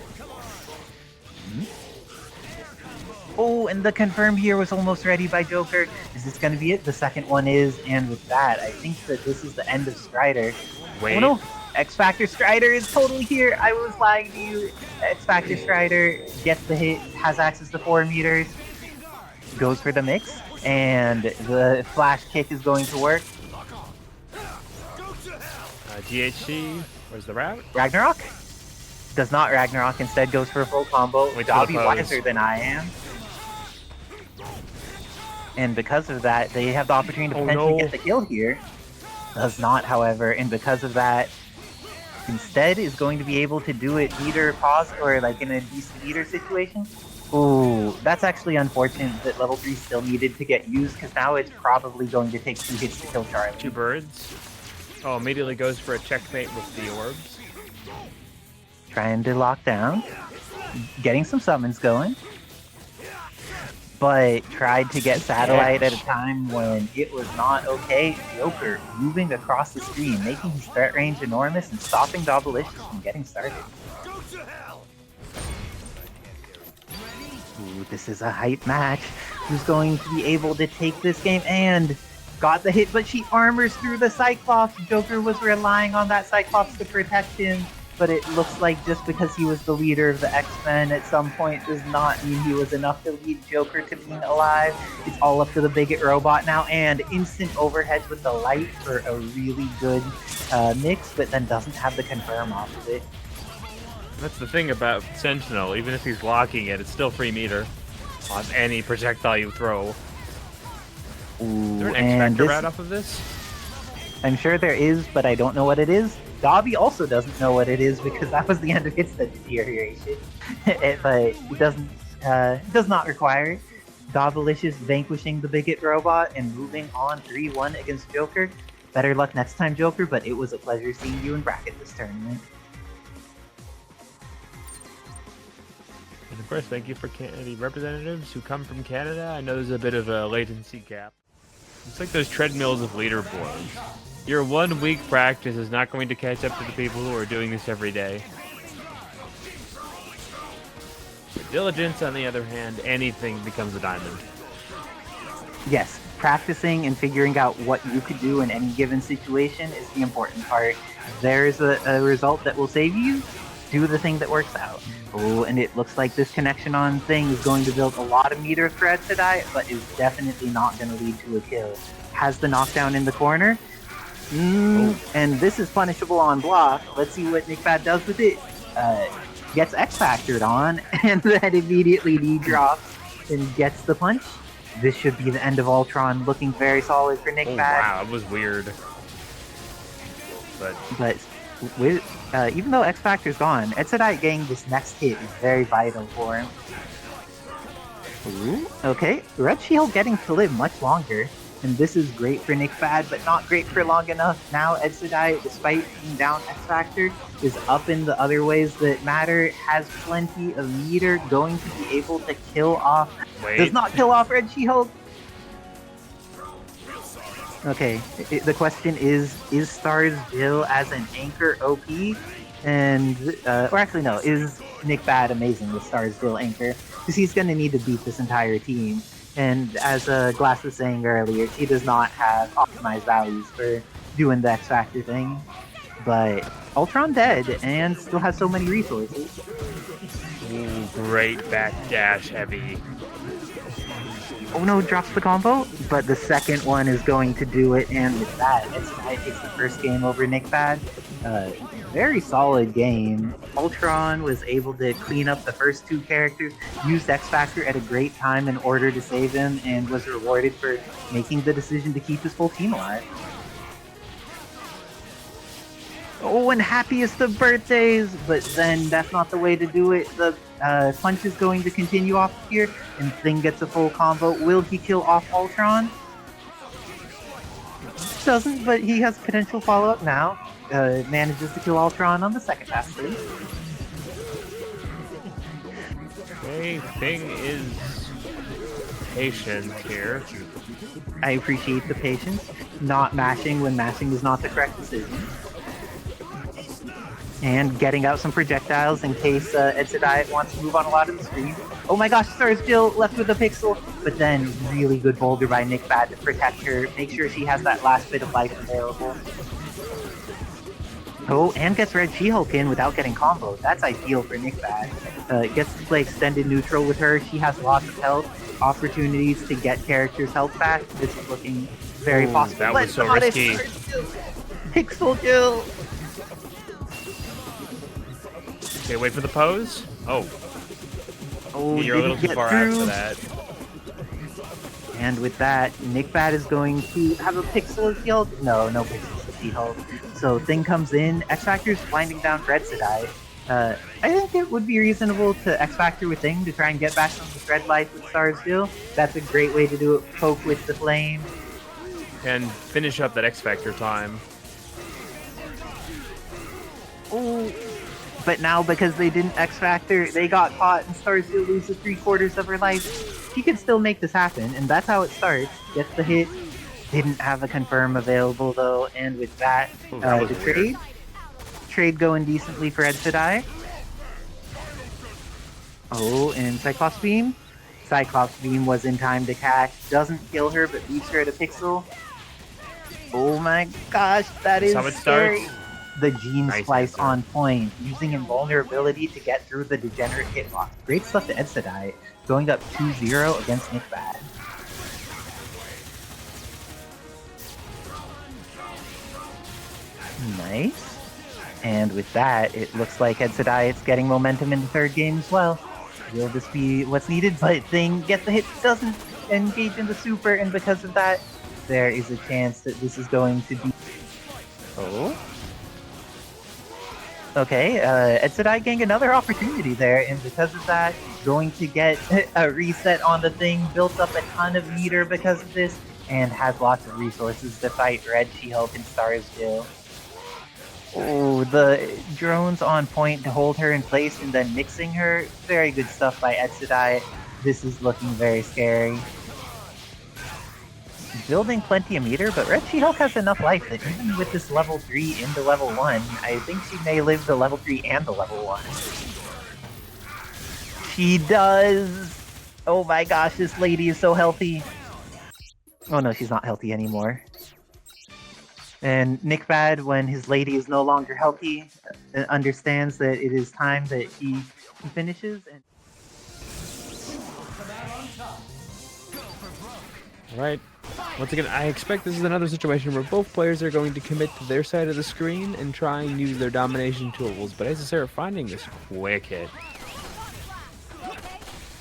Oh, and the confirm here was almost ready by Joker. Is this going to be it? The second one is, and with that, I think that this is the end of Strider. Wait. Oh no! X Factor Strider is totally here! I was lying to you. X Factor Strider gets the hit, has access to 4 meters, goes for the mix, and the flash kick is going to work. GHC, where's the route? Ragnarok? Does not Ragnarok, instead goes for a full combo. Dobby wiser than I am. And because of that, they have the opportunity to potentially get the kill here. Does not, however, and because of that, instead is going to be able to do it meter pause or like in a decent meter situation. Ooh, that's actually unfortunate that level 3 still needed to get used, because now it's probably going to take 2 hits to kill Charlie. 2 birds. Oh, immediately goes for a checkmate with the orbs. Trying to lock down. Getting some summons going. But tried to get Satellite at a time when it was not okay. Joker moving across the screen, making his threat range enormous and stopping Dobby from getting started. Ooh, this is a hype match. Who's going to be able to take this game? And got the hit, but she armors through the Cyclops. Joker was relying on that Cyclops to protect him, but it looks like just because he was the leader of the X-Men at some point does not mean he was enough to lead Joker to being alive. It's all up to the bigot robot now, and instant overheads with the light for a really good mix, but then doesn't have the confirm off of it. That's the thing about Sentinel. Even if he's blocking it, it's still free meter on any projectile you throw. Ooh, Is there an X-Factor route off of this? I'm sure there is, but I don't know what it is. Dobby also doesn't know what it is because that was the end of its deterioration. But it does not require it. Dobbilicious vanquishing the bigot robot and moving on 3-1 against Joker. Better luck next time, Joker, but it was a pleasure seeing you in bracket this tournament. And of course, thank you for the representatives who come from Canada. I know there's a bit of a latency gap. It's like those treadmills of leaderboards. Your 1 week practice is not going to catch up to the people who are doing this every day. With diligence, on the other hand, anything becomes a diamond. Yes, practicing and figuring out what you could do in any given situation is the important part. There's a result that will save you. Do the thing that works out. Oh, and it looks like this connection on thing is going to build a lot of meter thread today, but is definitely not going to lead to a kill. Has the knockdown in the corner. And this is punishable on block. Let's see what Nickbad does with it. Gets X-Factored on, and then immediately D-drops and gets the punch. This should be the end of Ultron, looking very solid for Nickbad. Oh, wow, that was weird. But with even though X Factor's gone, Edidit getting this next hit is very vital for him. Ooh, okay, Red Shield getting to live much longer, and this is great for Nickbad, but not great for long enough. Now Edidit, despite being down X Factor, is up in the other ways that matter, has plenty of meter, going to be able to kill off. Does not kill off Red She-Hulk. Okay, the question is Starsville as an anchor OP? And, or actually no, is Nickbad amazing with Starsville anchor? Because he's going to need to beat this entire team. And as Glass was saying earlier, he does not have optimized values for doing the X-Factor thing. But Ultron dead and still has so many resources. Ooh, great backdash heavy. Oh no, drops the combo, but the second one is going to do it, and with that, Edidit takes the first game over Nickbad. Very solid game. Ultron was able to clean up the first two characters, used X-Factor at a great time in order to save him, and was rewarded for making the decision to keep his full team alive. Oh, and happiest of birthdays, but then that's not the way to do it. The punch is going to continue off here, and Thing gets a full combo. Will he kill off Ultron? Doesn't, but he has potential follow-up now. Manages to kill Ultron on the second pass through. Okay, Thing is patient here. I appreciate the patience. Not mashing when mashing is not the correct decision. And getting out some projectiles in case Edidit wants to move on a lot of the screen. Oh my gosh, Starsville left with a pixel, but then really good boulder by Nickbad to protect her, make sure she has that last bit of life available. Oh, and gets Red She-Hulk in without getting comboed. That's ideal for Nickbad. Gets to play extended neutral with her. She has lots of health, opportunities to get characters' health back. This is looking very possible. That was so risky. Pixel kill! Okay, wait for the pose. Oh, you're a little too far out for that. And with that, Nickbad is going to have a pixel of She-Hulk. No pixels of She-Hulk. So Thing comes in. X-Factor's winding down Edidit. I think it would be reasonable to X-Factor with Thing to try and get back some thread life with Starsville. That's a great way to do it. Poke with the flame. And finish up that X-Factor time. Oh, but now because they didn't X Factor, they got caught and Starfield loses 3/4 of her life. She could still make this happen, and that's how it starts. Gets the hit. Didn't have a confirm available though, and with that, that was the weird. trade going decently for Edidit. Oh, and Cyclops Beam. Cyclops Beam was in time to catch. Doesn't kill her, but leaves her at a pixel. Oh my gosh, that is That's how it scary. starts. The Gene Nice Splice answer. on point, using invulnerability to get through the degenerate hitbox. Great stuff to Edidit, going up 2-0 against Nick Bad. Nice. And with that, it looks like Edidit's getting momentum in the third game as well. Will this be what's needed? But Thing gets the hit, doesn't engage in the super, and because of that, there is a chance that this is going to be... Oh? Okay, Edidit getting another opportunity there, and because of that, going to get a reset on the Thing, built up a ton of meter because of this, and has lots of resources to fight Red, She-Hulk, and Starsdale. Oh, the drones on point to hold her in place and then mixing her. Very good stuff by Edidit. This is looking very scary. Building plenty of meter, but Red She-Hulk has enough life that even with this level 3 into level 1, I think she may live the level 3 and the level 1. She does! Oh my gosh, this lady is so healthy. Oh no, she's not healthy anymore. And Nick Bad, when his lady is no longer healthy, understands that it is time that he finishes. And Alright, once again, I expect this is another situation where both players are going to commit to their side of the screen and try and use their domination tools, but Isera finding this quick hit.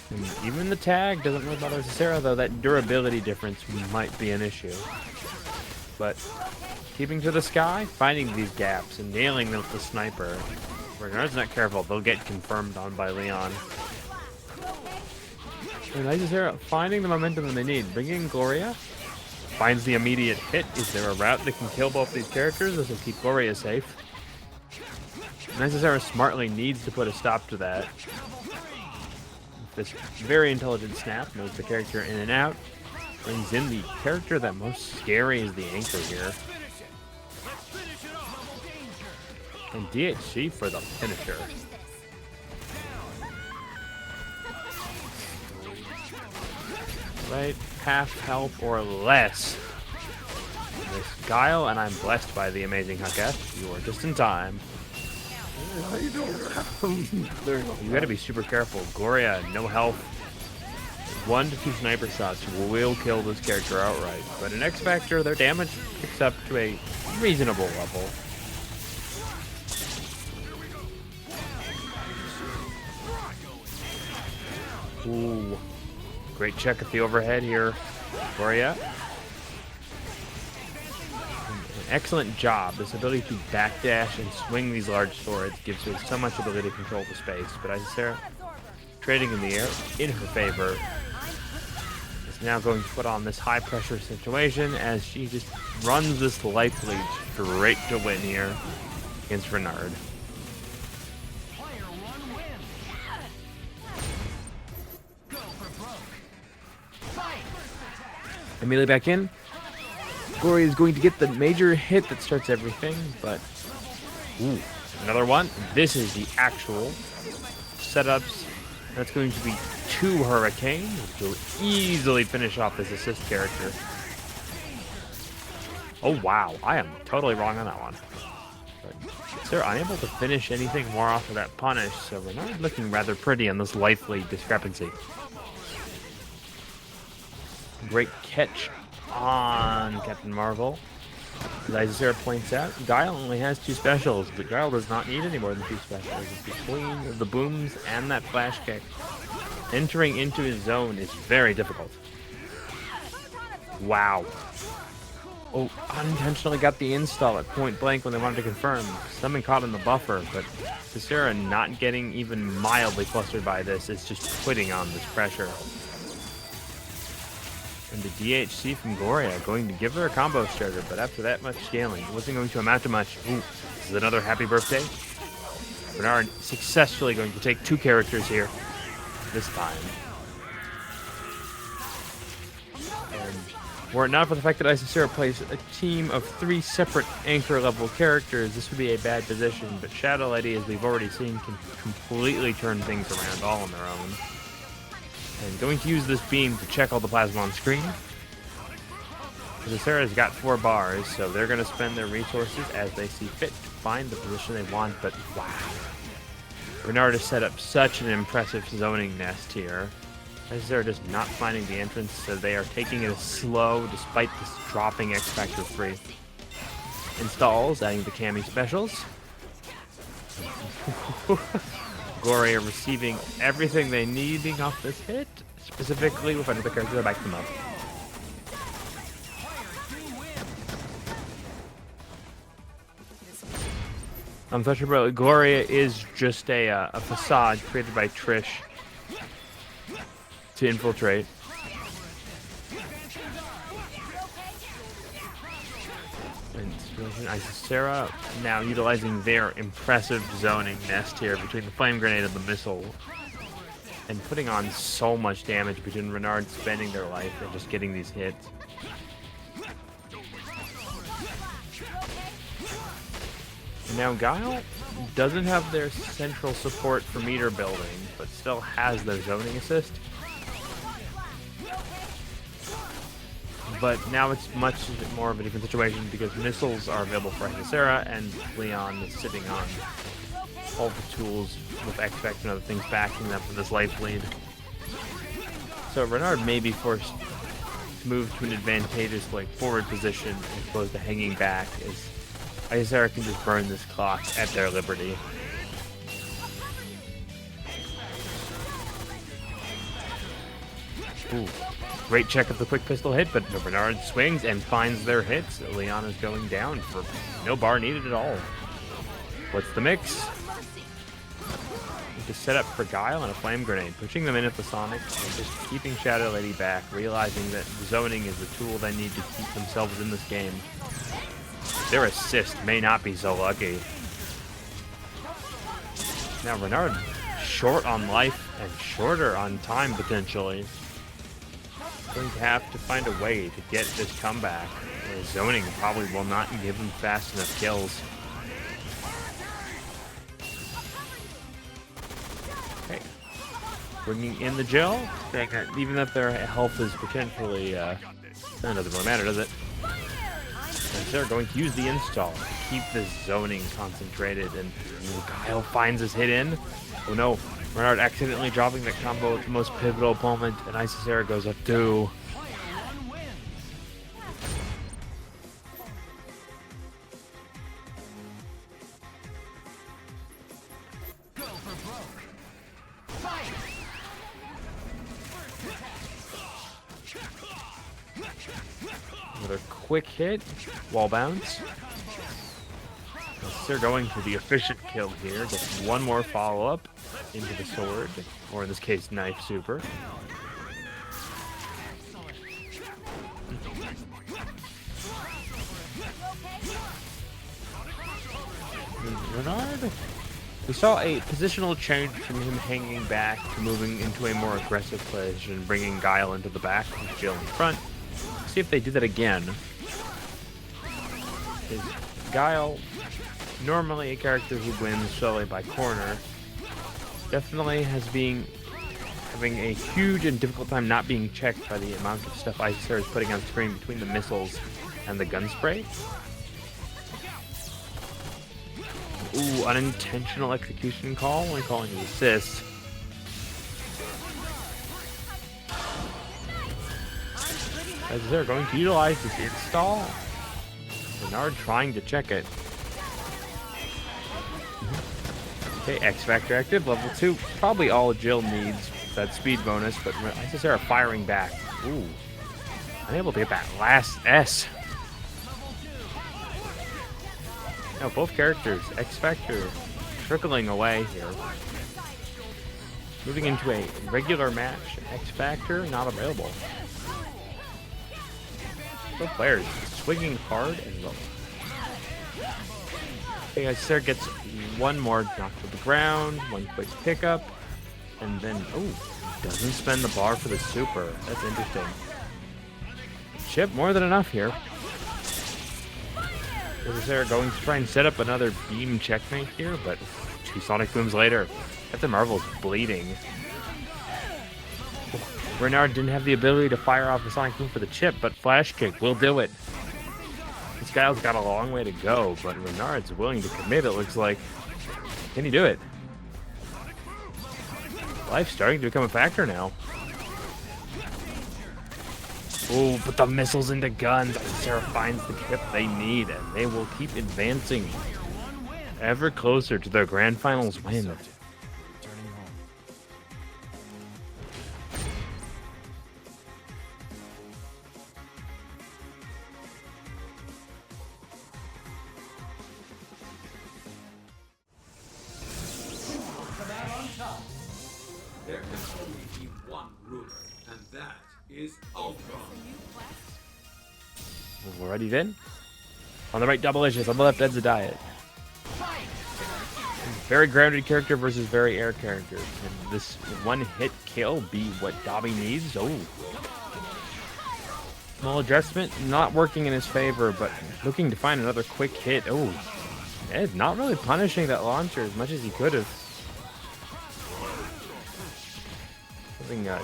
And even the tag doesn't really bother Isera, though that durability difference might be an issue. But keeping to the sky, finding these gaps, and nailing them with the sniper. If Renard's not careful, they'll get confirmed on by Leon. And Isera finding the momentum that they need. Bringing in Gloria. Finds the immediate hit. Is there a route that can kill both these characters? This will keep Gloria safe. And Isera smartly needs to put a stop to that. This very intelligent snap moves the character in and out. Brings in the character that most scary is the anchor here. And DHC for the finisher. Right, half health or less. This Guile, and I'm blessed by the amazing Haketh. You are just in time. You gotta be super careful. Gloria, no health. 1 to 2 sniper shots will kill this character outright. But in X Factor, their damage picks up to a reasonable level. Ooh. Great check at the overhead here, Gloria. An excellent job. This ability to backdash and swing these large swords gives her so much ability to control the space. But Isera, trading in the air in her favor, is now going to put on this high pressure situation as she just runs this life lead straight to win here against Renard. Immediately back in. Gloria is going to get the major hit that starts everything, but ooh, another one. This is the actual setups. That's going to be 2 Hurricanes, which will easily finish off this assist character. Oh wow, I am totally wrong on that one. But they're unable to finish anything more off of that punish, so Renard looking rather pretty on this life lead discrepancy. Great catch on Captain Marvel. As Isera points out, Guile only has 2 specials, but Guile does not need any more than 2 specials. Between the booms and that flash kick, entering into his zone is very difficult. Wow. Oh, unintentionally got the install at point blank when they wanted to confirm. Something caught in the buffer, but Isera not getting even mildly flustered by this is just putting on this pressure. And the DHC from Gloria going to give her a combo starter, but after that much scaling, it wasn't going to amount to much. Ooh, this is another happy birthday. Renard successfully going to take 2 characters here this time. And were it not for the fact that Isera plays a team of 3 separate anchor-level characters, this would be a bad position, but Shadow Lady, as we've already seen, can completely turn things around all on their own. And going to use this beam to check all the plasma on screen. Isera's got 4 bars, so they're going to spend their resources as they see fit to find the position they want, but wow. Renard has set up such an impressive zoning nest here. Isera just not finding the entrance, so they are taking it slow despite this dropping X Factor 3. Installs, adding the Cammy specials. Gloria receiving everything they needing off this hit, specifically with another character to back them up. Untouchable Gloria is just a facade created by Trish to infiltrate. And Isera now utilizing their impressive zoning nest here between the flame grenade and the missile, and putting on so much damage between Renard spending their life and just getting these hits. And now Guile doesn't have their central support for meter building, but still has their zoning assist. But now it's much more of a different situation because missiles are available for Isera, and Leon is sitting on all the tools with X Factor and other things backing them for this life lead. So Renard may be forced to move to an advantageous forward position as opposed to hanging back, as Isera can just burn this clock at their liberty. Ooh. Great check of the quick pistol hit, but Renard swings and finds their hits. Leon is going down for no bar needed at all. What's the mix? Just set up for Guile and a flame grenade, pushing them in at the Sonic and just keeping Shadow Lady back, realizing that zoning is the tool they need to keep themselves in this game. Their assist may not be so lucky. Now Renard short on life and shorter on time potentially. Going to have to find a way to get this comeback. Zoning probably will not give him fast enough kills. Okay. Bringing in the Jill, saying that even if their health is potentially, that doesn't really matter, does it? And they're going to use the install to keep this zoning concentrated, and Guile finds his hit in. Oh no, Renard accidentally dropping the combo at the most pivotal moment, and Isera goes up 2. Another quick hit, wall bounce. They're going for the efficient kill here. Just one more follow-up into the sword, or in this case, knife super. Renard? We saw a positional change from him hanging back to moving into a more aggressive position, bringing Guile into the back and Jill in front. See if they do that again. Is Guile normally a character who wins solely by corner? Definitely having a huge and difficult time not being checked by the amount of stuff Isera is putting on screen between the missiles and the gun spray. Ooh, unintentional execution call when calling an assist. Isera going to utilize this install. Renard trying to check it. Okay, X Factor active, level 2. Probably all Jill needs that speed bonus, but Isera firing back. Ooh. Unable to get that last S. Now both characters, X Factor trickling away here. Moving into a regular match, X Factor not available. Both players swinging hard and low. Okay, Isera gets one more knock to the ground, one quick pickup, and then, doesn't spend the bar for the super. That's interesting. Chip, more than enough here. Is Isera going to try and set up another beam checkmate here? But 2 Sonic Booms later, Captain Marvel's bleeding. Renard didn't have the ability to fire off a Sonic Boom for the chip, but Flash Kick will do it. This guy's got a long way to go, but Renard's willing to commit, it looks like. Can he do it? Life's starting to become a factor now. Oh, put the missiles into guns. Isera finds the chip they need, and they will keep advancing ever closer to their grand finals win. There can only be one ruler, and that is Ultron. Already then? On the right, Double-Licious. On the left, Edidit. Very grounded character versus very air character. Can this one-hit kill be what Dobby needs? Oh. Small adjustment, not working in his favor, but looking to find another quick hit. Oh. Ed not really punishing that launcher as much as he could have.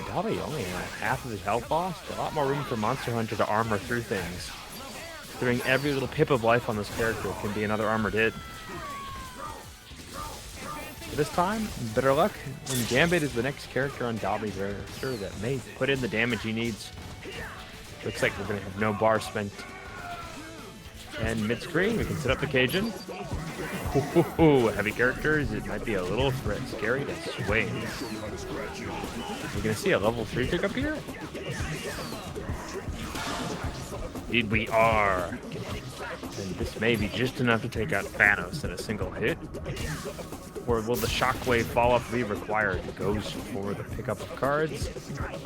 Dobby only half of his health lost. A lot more room for Monster Hunter to armor through things. Doing every little pip of life on this character can be another armored hit. But this time, better luck. And Gambit is the next character on Dobby's roster that may put in the damage he needs. Looks like we're going to have no bar spent. And mid-screen, we can set up the Cajun. Ooh, heavy characters, it might be a little scary to swing. We're going to see a level 3 pickup here? Indeed we are. And this may be just enough to take out Thanos in a single hit. Or will the shockwave follow-up be required? He goes for the pickup of cards.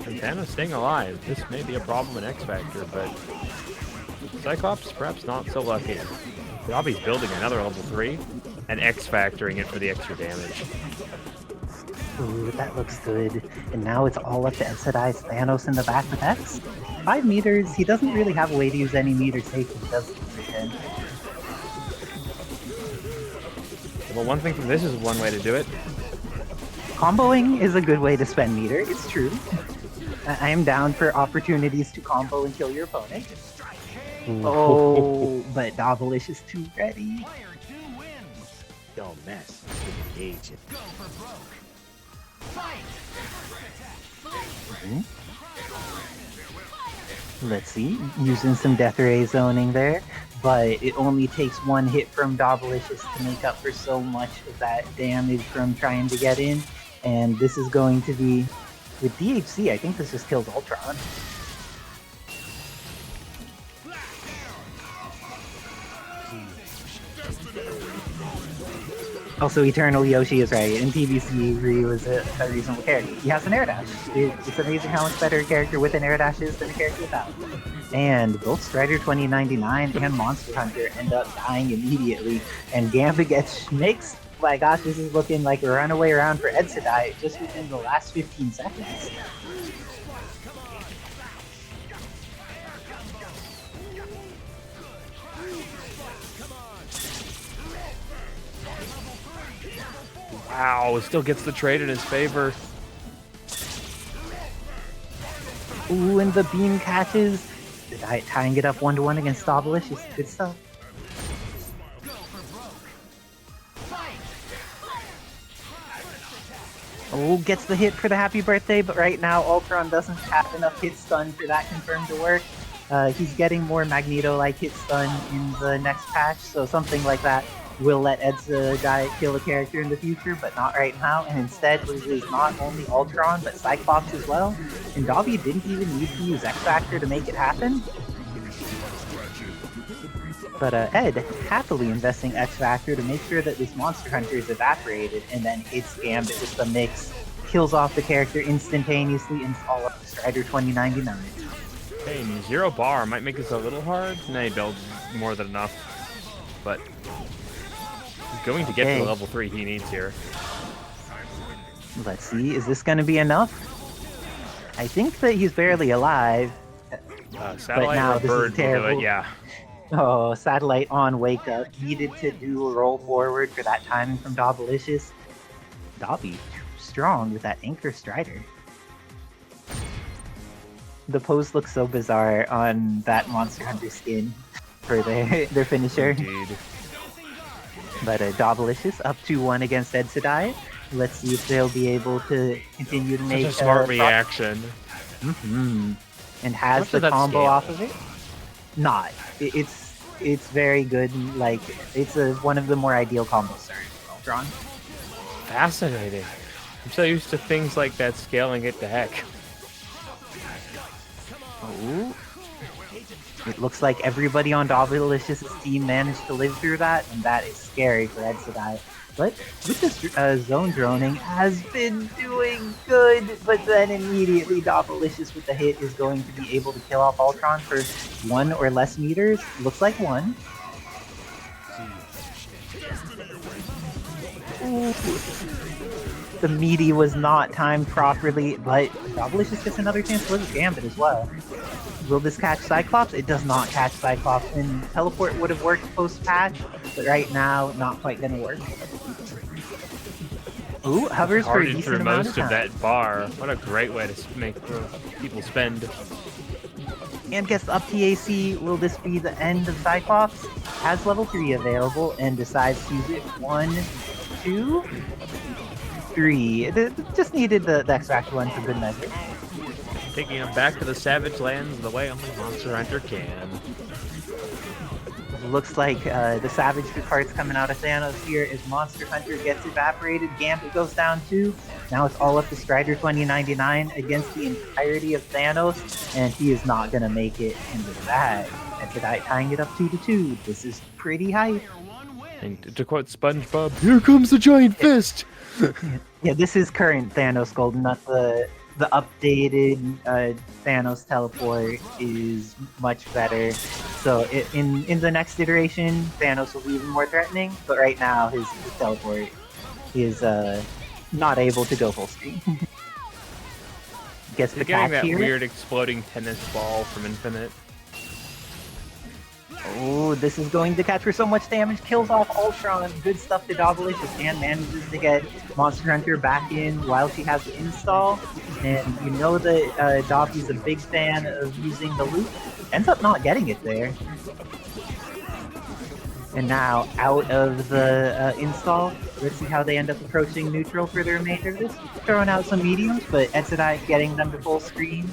And Thanos staying alive. This may be a problem in X Factor, but Cyclops perhaps not so lucky. Dobby's building another level 3 and X Factoring it for the extra damage. Ooh, that looks good. And now it's all up to Edidit's Thanos in the back with X. 5 meters, he doesn't really have a way to use any meter safety, does he? Well, one thing from this is one way to do it. Comboing is a good way to spend meter, it's true. I am down for opportunities to combo and kill your opponent. Oh, but Dobby is too ready. Don't mess with the agent. Let's see, using some Death Ray zoning there, but it only takes one hit from Dobby-licious to make up for so much of that damage from trying to get in, and this is going to be, with DHC, I think this just kills Ultron. Also, Eternal Yoshi is right, and PBC Ryu is a reasonable character. He has an air dash. It's amazing how much better a character with an air dash is than a character without. And both Strider 2099 and Monster Hunter end up dying immediately, and Gambit gets schmixed. My gosh, this is looking like a runaway round for Edidit just within the last 15 seconds. Wow, still gets the trade in his favor. Ooh, and the beam catches. Edidit tying it up 1-1 against Dobby-licious. Good stuff. Oh, gets the hit for the happy birthday, but right now Ultron doesn't have enough hit stun for that confirmed to work. He's getting more Magneto-like hit stun in the next patch, so something like that will let Edidit kill a character in the future, but not right now, and instead loses not only Ultron, but Cyclops as well. And Dobby didn't even need to use X Factor to make it happen. But Ed happily investing X Factor to make sure that this Monster Hunter is evaporated, and then hits Gambit with the mix, kills off the character instantaneously, and all up to Strider 2099. Hey, 0 bar might make this a little hard. Nah, he builds more than enough. But going to get to the level 3 he needs here. Let's see, is this going to be enough? I think that he's barely alive. Satellite now or this is bird will do terrible. it, yeah. Oh, Satellite on Wake Up. Needed to do a roll forward for that timing from Dobbilicious. Dobby, strong with that Anchor Strider. The pose looks so bizarre on that Monster Hunter skin for their finisher. Indeed. But Dobbilicious up 2-1 against Ed Sedai. Let's see if they'll be able to continue to make Such a smart reaction. And has Much the of that combo scale. off of it. Not. It's very good. Like it's one of the more ideal combos started with Ultron. Fascinating. I'm so used to things like that scaling it to heck. Oh. It looks like everybody on Dobbilicious' team managed to live through that, and that is scary for Ed Sedai. But with this zone droning has been doing good, but then immediately Dobbilicious with the hit is going to be able to kill off Ultron for 1 or less meters. Looks like 1. Ooh. The meaty was not timed properly, but Dobbilicious gets another chance to live with Gambit as well. Will this catch Cyclops? It does not catch Cyclops, and Teleport would have worked post-patch, but right now, not quite gonna work. Ooh, hovers for a Hardened decent through amount most of of time. that bar. What a great way to make people spend. And gets up TAC. Will this be the end of Cyclops? Has level 3 available and decides to use it 1, 2, 3. It just needed the X-Factor one for good measure. Taking him back to the Savage Lands the way only Monster Hunter can. Looks like the Savage cards coming out of Thanos here as Monster Hunter gets evaporated. Gambit goes down 2. Now it's all up to Strider 2099 against the entirety of Thanos, and he is not going to make it. And with that, Edidit tying it up 2-2. This is pretty hype. And to quote SpongeBob, "Here comes the giant fist!" Yeah, this is current Thanos Gold, not the updated Thanos teleport is much better. So in the next iteration, Thanos will be even more threatening. But right now, his teleport is not able to go full screen. Gets the You're getting catch that here. weird exploding tennis ball from Infinite. Oh, this is going to catch for so much damage. Kills off Ultron. Good stuff to Dobbilicious and manages to get Monster Hunter back in while she has the install. And you know that Dobby's a big fan of using the loop. Ends up not getting it there. And now out of the install, let's see how they end up approaching neutral for the remainder of this. Throwing out some mediums, but Edidit getting them to full screen.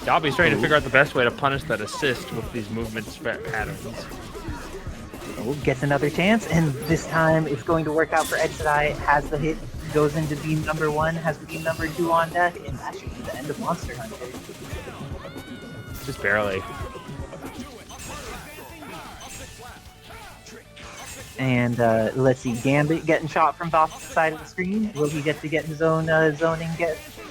Dobby's trying to figure out the best way to punish that assist with these movement patterns. Oh, gets another chance, and this time it's going to work out for Edidit. Has the hit, goes into beam number 1, has beam number 2 on deck, and that should be the end of Monster Hunter. Just barely. And let's see, Gambit getting shot from the opposite side of the screen. Will he get to get his own zoning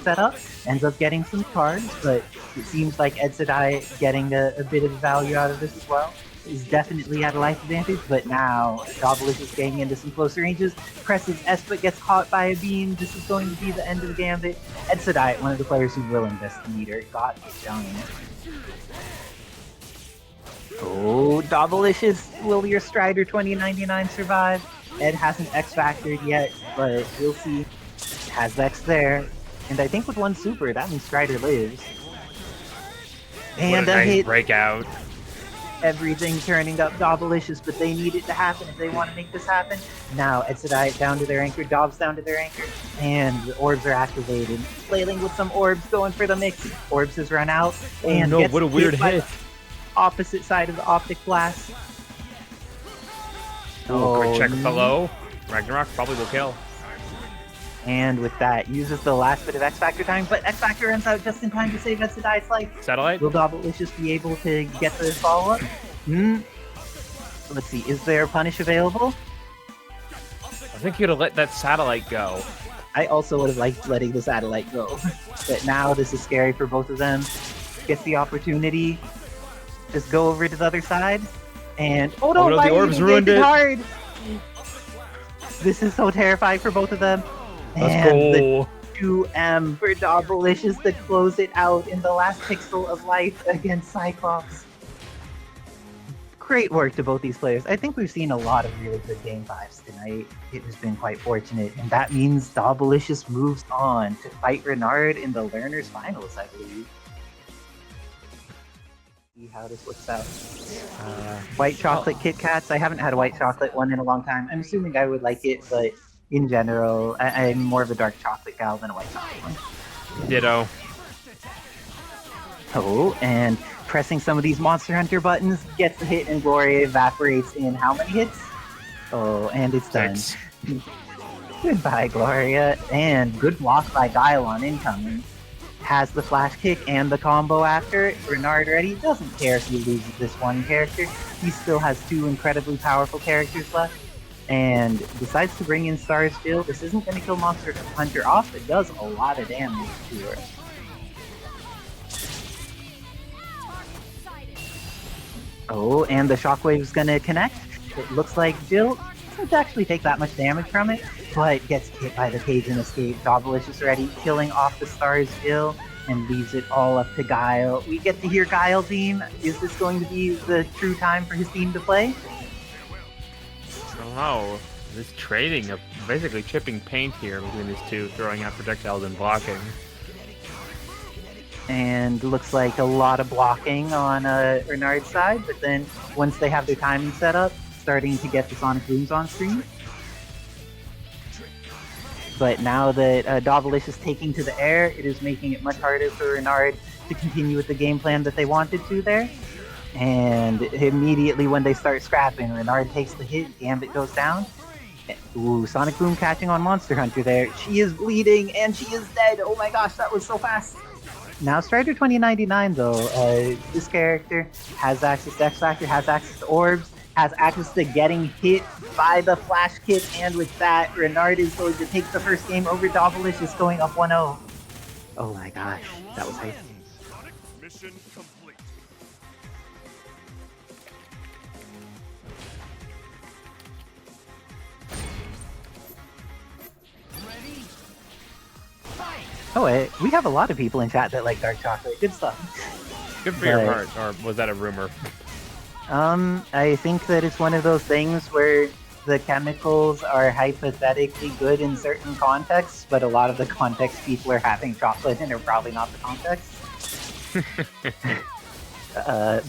set up? Ends up getting some cards, but it seems like Edidit getting a bit of value out of this as well. He's definitely at a life advantage, but now Dobbilicious is getting into some closer ranges. Presses S, but gets caught by a beam. This is going to be the end of the Gambit. Edidit, one of the players who will invest the meter, got it done. Oh, Dobbilicious, will your Strider 2099 survive? Ed hasn't X-Factored yet, but we'll see. Has X there. And I think with 1 super, that means Strider lives. And What a a nice hit. breakout. Everything turning up Dobbilicious, but they need it to happen if they want to make this happen. Now, Edidit down to their anchor, Dobbs down to their anchor, and the orbs are activated. Flailing with some orbs, going for the mix. Orbs has run out, and Oh no, gets what a weird by hit. Opposite side of the optic blast. Oh, quick check no. below. Ragnarok probably will kill. And with that, uses the last bit of X-Factor time, but X-Factor runs out just in time to save Edidit's life. Satellite? Will Dobbilicious be able to get the follow-up? Let's see, is there a punish available? I think you'd have let that satellite go. I also would have liked letting the satellite go. But now this is scary for both of them. Gets the opportunity. Just go over to the other side. And oh no, Oh no, why the are you orbs even ruined getting it. hard? This is so terrifying for both of them. Let's And the go. 2M for Dobbilicious to close it out in the last pixel of life against Cyclops. Great work to both these players. I think we've seen a lot of really good Game 5s tonight. It has been quite fortunate, and that means Dobbilicious moves on to fight Renard in the Learners Finals, I believe. See how this works out. White chocolate Kit Kats. I haven't had a white chocolate one in a long time. I'm assuming I would like it, but in general, I'm more of a dark chocolate gal than a white chocolate one. Ditto. Oh, and pressing some of these Monster Hunter buttons gets the hit, and Gloria evaporates in how many hits? Oh, and it's done. 6. Goodbye, Gloria. And good block by Guile on incoming. Has the flash kick and the combo after. Renard ready. Doesn't care if he loses this one character. He still has 2 incredibly powerful characters left. And decides to bring in Stars Jill. This isn't going to kill Monster Hunter off, but does a lot of damage to her. Oh, and the Shockwave's gonna connect. It looks like Jill doesn't actually take that much damage from it, but gets hit by the cage and escape. Dobbilicious ready, killing off the Stars Jill, and leaves it all up to Guile. We get to hear Guile theme. Is this going to be the true time for his team to play? Wow. This trading of basically chipping paint here between these two, throwing out projectiles and blocking. And looks like a lot of blocking on Renard's side, but then once they have their timing set up, starting to get the Sonic Booms on screen. But now that Dobbilicious is taking to the air, it is making it much harder for Renard to continue with the game plan that they wanted to there. And immediately when they start scrapping, Renard takes the hit, Gambit goes down. Ooh, Sonic Boom catching on Monster Hunter there. She is bleeding and she is dead. Oh my gosh, that was so fast. Now Strider 2099 though, this character has access to X Factor, has access to orbs, has access to getting hit by the flash kick, and with that, Renard is going to take the first game over Dobbilicious, going up 1-0. Oh my gosh, that was hype. Mission complete. Ready? Fight! Oh, we have a lot of people in chat that like dark chocolate. Good stuff. Good for your heart, or was that a rumor? I think that it's one of those things where the chemicals are hypothetically good in certain contexts, but a lot of the context people are having chocolate and are probably not the context.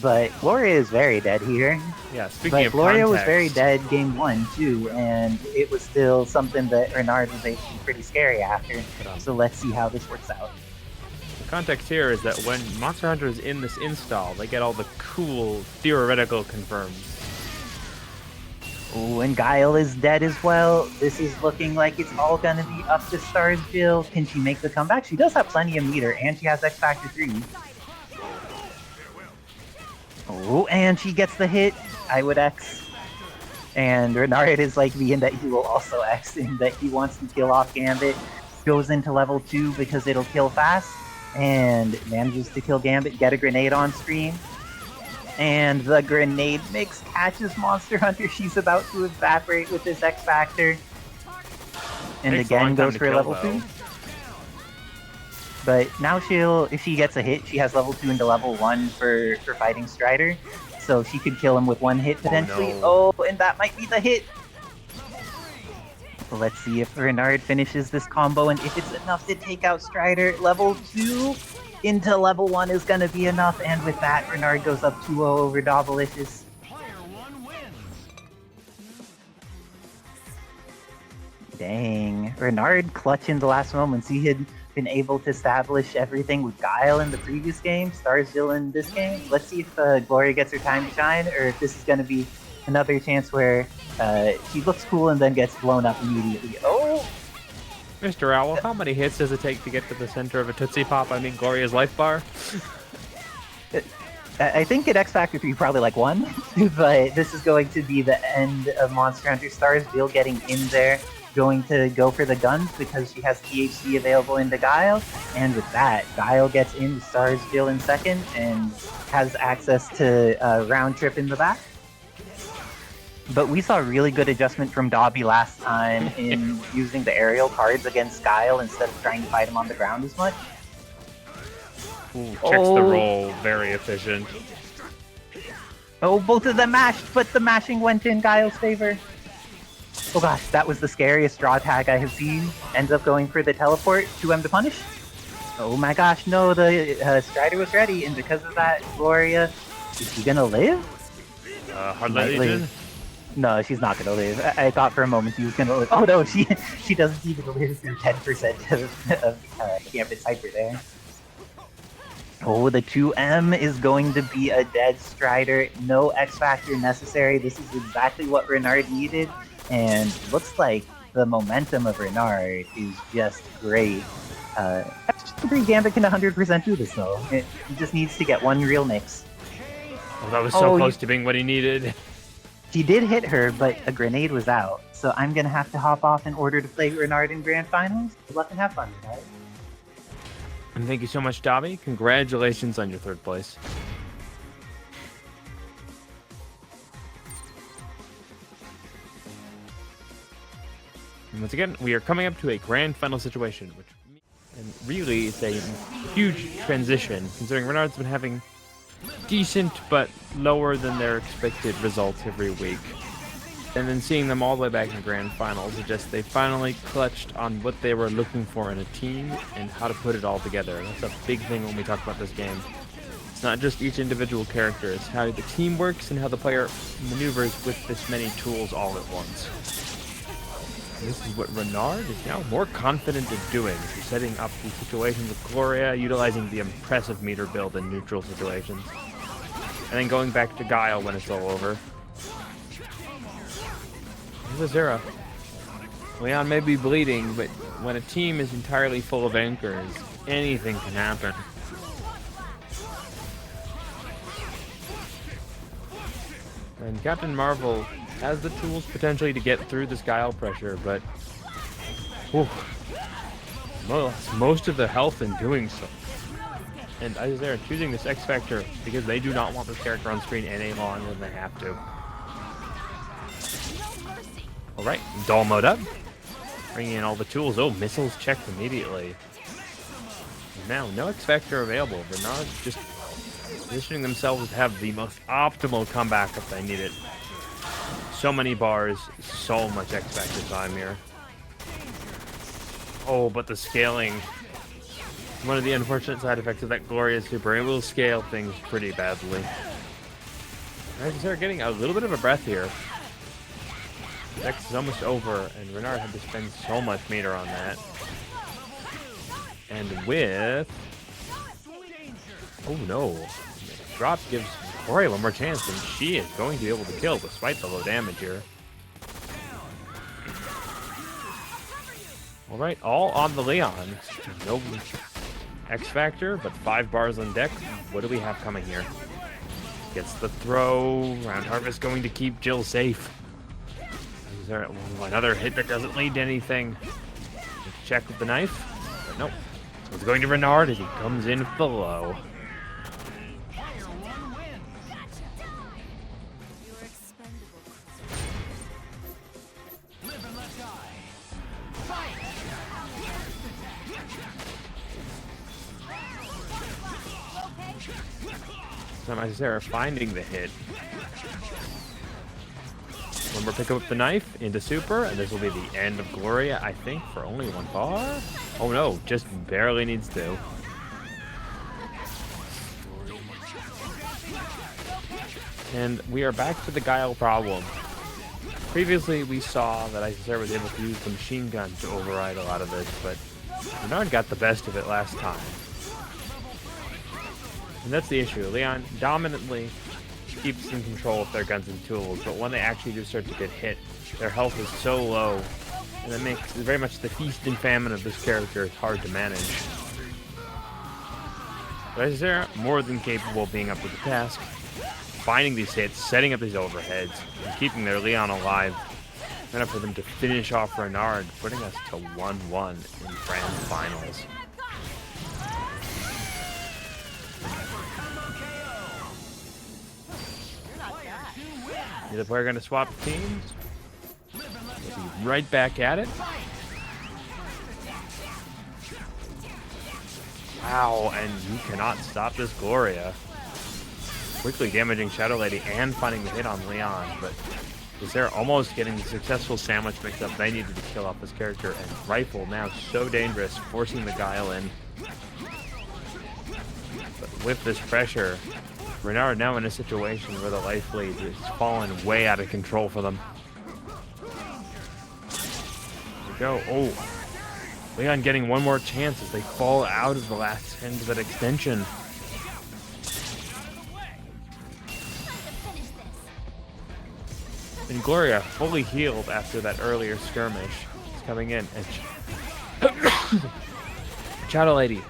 But Gloria is very dead here. Yeah, speaking But of Gloria was context, very dead game 1 too, and it was still something that Renard was able to be pretty scary after. So let's see how this works out. The context here is that when Monster Hunter is in this install, they get all the cool theoretical confirms. Ooh, and Guile is dead as well. This is looking like it's all gonna be up to Stars Jill. Can she make the comeback? She does have plenty of meter, and she has X Factor 3. Oh, and she gets the hit. I would X. And Renard is like being that he will also X, in that he wants to kill off Gambit. Goes into level 2 because it'll kill fast, and manages to kill Gambit, get a grenade on screen. And the grenade mix catches Monster Hunter. She's about to evaporate with this X Factor. And Takes a again long time goes to for kill, level though. 2. But now if she gets a hit, she has level 2 into level 1 for fighting Strider. So she could kill him with one hit potentially. no. Oh, and that might be the hit. So let's see if Renard finishes this combo, and if it's enough to take out Strider. Level 2 into level 1 is going to be enough, and with that, Renard goes up 2-0 over Dobbilicious. Player 1 wins! Dang. Renard clutch in the last moments. He had been able to establish everything with Guile in the previous game, Stars Jill in this game. Let's see if Gloria gets her time to shine, or if this is going to be another chance where she looks cool and then gets blown up immediately. Oh! Mr. Owl, how many hits does it take to get to the center of a Tootsie Pop? I mean, Gloria's life bar? I think at X Factor 3 probably like 1, but this is going to be the end of Monster Hunter. Stars Jill getting in there, going to go for the guns because she has THC available into Guile, and with that, Guile gets into Stars Jill in second and has access to round trip in the back. But we saw really good adjustment from Dobby last time in using the aerial cards against Guile instead of trying to fight him on the ground as much. Ooh, checks the roll, very efficient. Oh, both of them mashed, but the mashing went in Guile's favor. Oh gosh, that was the scariest draw tag I have seen. Ends up going for the teleport, 2M to punish. Oh my gosh, no, the Strider was ready, and because of that, Gloria, is she gonna live? Hardly live. No, she's not gonna live. I thought for a moment she was gonna live. Oh no, she doesn't even live through 10% of Gambit's Hyper there. Oh, the 2M is going to be a dead Strider. No X Factor necessary. This is exactly what Renard needed. And looks like the momentum of Renard is just great. I just agree Gambit can 100% do this though. He just needs to get one real mix. Oh, that was so close to being what he needed. She did hit her, but a grenade was out. So I'm gonna have to hop off in order to play Renard in Grand Finals. Good luck and have fun, guys. And thank you so much, Dobby. Congratulations on your 3rd place. And once again, we are coming up to a grand final situation, which and really is a huge transition, considering Renard's been having decent but lower than their expected results every week. And then seeing them all the way back in the grand finals, it just they finally clutched on what they were looking for in a team and how to put it all together. That's a big thing when we talk about this game. It's not just each individual character, it's how the team works and how the player maneuvers with this many tools all at once. This is what Renard is now more confident in doing. He's setting up the situations with Gloria, utilizing the impressive meter build in neutral situations. And then going back to Guile when it's all over. Here's Isera. Leon may be bleeding, but when a team is entirely full of anchors, anything can happen. And Captain Marvel has the tools potentially to get through this Guile pressure, but most of the health in doing so. And Isera choosing this X Factor because they do not want this character on screen any longer than they have to. Alright, doll mode up. Bringing in all the tools. Oh, missiles checked immediately. Now, no X Factor available. Renard just positioning themselves to have the most optimal comeback if they need it. So many bars, so much X Factor time here. Oh, but the scaling. One of the unfortunate side effects of that Gloria Super. It will scale things pretty badly. Alright, so they're getting a little bit of a breath here. The X is almost over, and Renard had to spend so much meter on that. And with... Oh no. Drop gives Gloria one more chance, and she is going to be able to kill despite the low damage here. Alright, all on the Leon. No X Factor, but 5 bars on deck. What do we have coming here? Gets the throw. Round Harvest going to keep Jill safe. Is there another hit that doesn't lead to anything? Check with the knife. But nope. So it's going to Renard as he comes in with the low. Isera finding the hit. One more pick up the knife into super, and this will be the end of Gloria, I think, for only 1 bar? Oh no, just barely needs to. And we are back to the Guile problem. Previously, we saw that Isera was able to use the machine gun to override a lot of this, but Renard got the best of it last time. And that's the issue. Leon dominantly keeps in control of their guns and tools, but when they actually do start to get hit, their health is so low, and that makes very much the feast and famine of this character is hard to manage. But Isera, more than capable of being up to the task, finding these hits, setting up these overheads, and keeping their Leon alive, enough for them to finish off Renard, putting us to 1-1 in grand finals. Neither player going to swap teams. We'll be right back at it. Wow, and you cannot stop this Gloria. Quickly damaging Shadow Lady and finding the hit on Leon, but Isera almost getting the successful sandwich mix up they needed to kill off his character, and Rifle now so dangerous, forcing the Guile in. But with this pressure, Renard now in a situation where the life lead is fallen way out of control for them. Here we go. Oh, Leon getting one more chance as they fall out of the last end of that extension. And Gloria, fully healed after that earlier skirmish, is coming in. And Shadow Lady,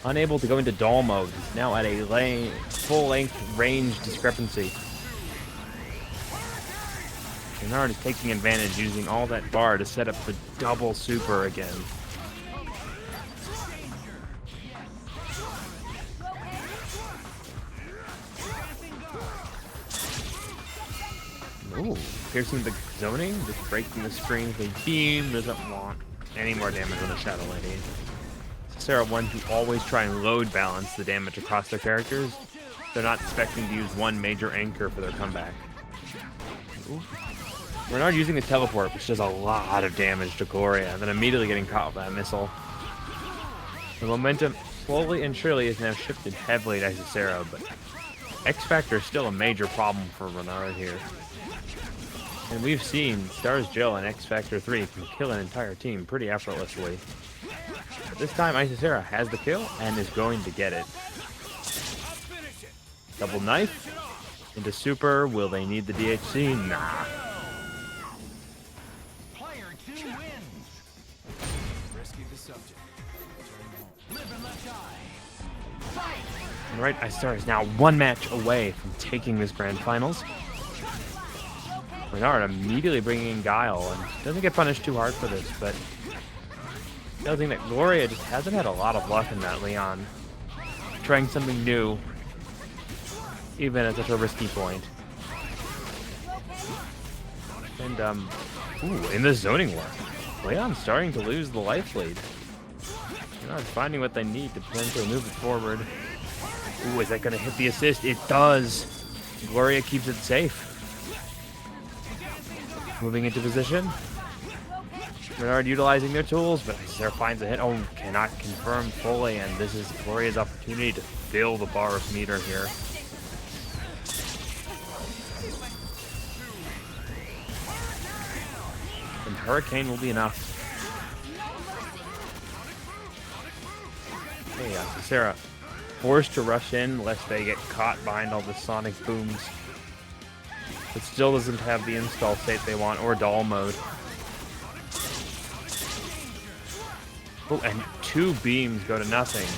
unable to go into doll mode, is now at a full-length range discrepancy. Renard is taking advantage, using all that bar to set up the double super again. Ooh, piercing the zoning, just breaking the screen. The beam doesn't want any more damage on the Shadow Lady. Isera one to always try and load balance the damage across their characters. They're not expecting to use one major anchor for their comeback. Ooh. Renard using the teleport, which does a lot of damage to Gloria, and then immediately getting caught with that missile. The momentum slowly and surely is now shifted heavily to Isera, but X Factor is still a major problem for Renard here. And we've seen Stars Jill and X Factor 3 can kill an entire team pretty effortlessly. But this time, Isera has the kill and is going to get it. Double knife into super. Will they need the DHC? Nah. Player 2 wins. Rescue the subject. Live and let die. Fight! And right, Isera is now one match away from taking this grand finals. Renard immediately bringing in Guile, and doesn't get punished too hard for this, but nothing that Gloria just hasn't had a lot of luck in that Leon. Trying something new, even at such a risky point. And, ooh, in the zoning war, Leon's starting to lose the life lead. Renard finding what they need to potentially move it forward. Ooh, is that going to hit the assist? It does! Gloria keeps it safe. Moving into position. Renard utilizing their tools, but Isera finds a hit. Oh, cannot confirm fully, and this is Gloria's opportunity to fill the bar of meter here. And Hurricane will be enough. Hey, Isera forced to rush in lest they get caught behind all the sonic booms. It still doesn't have the install state they want, or doll mode. Oh, and 2 beams go to nothing.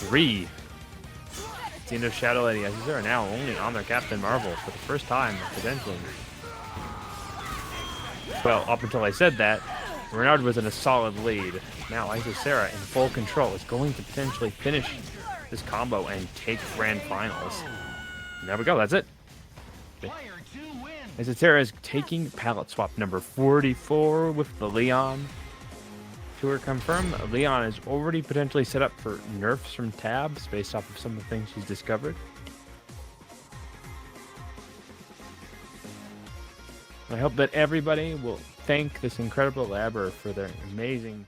3. Zeno Shadow Lady. Isera now only on their Captain Marvel for the first time, potentially. Well, up until I said that, Renard was in a solid lead. Now Isera in full control is going to potentially finish this combo and take grand finals. And there we go, that's it. Player 2 wins. Isera is taking palette swap number 44 with the Leon. To her confirm, Leon is already potentially set up for nerfs from tabs based off of some of the things she's discovered. I hope that everybody will thank this incredible labber for their amazing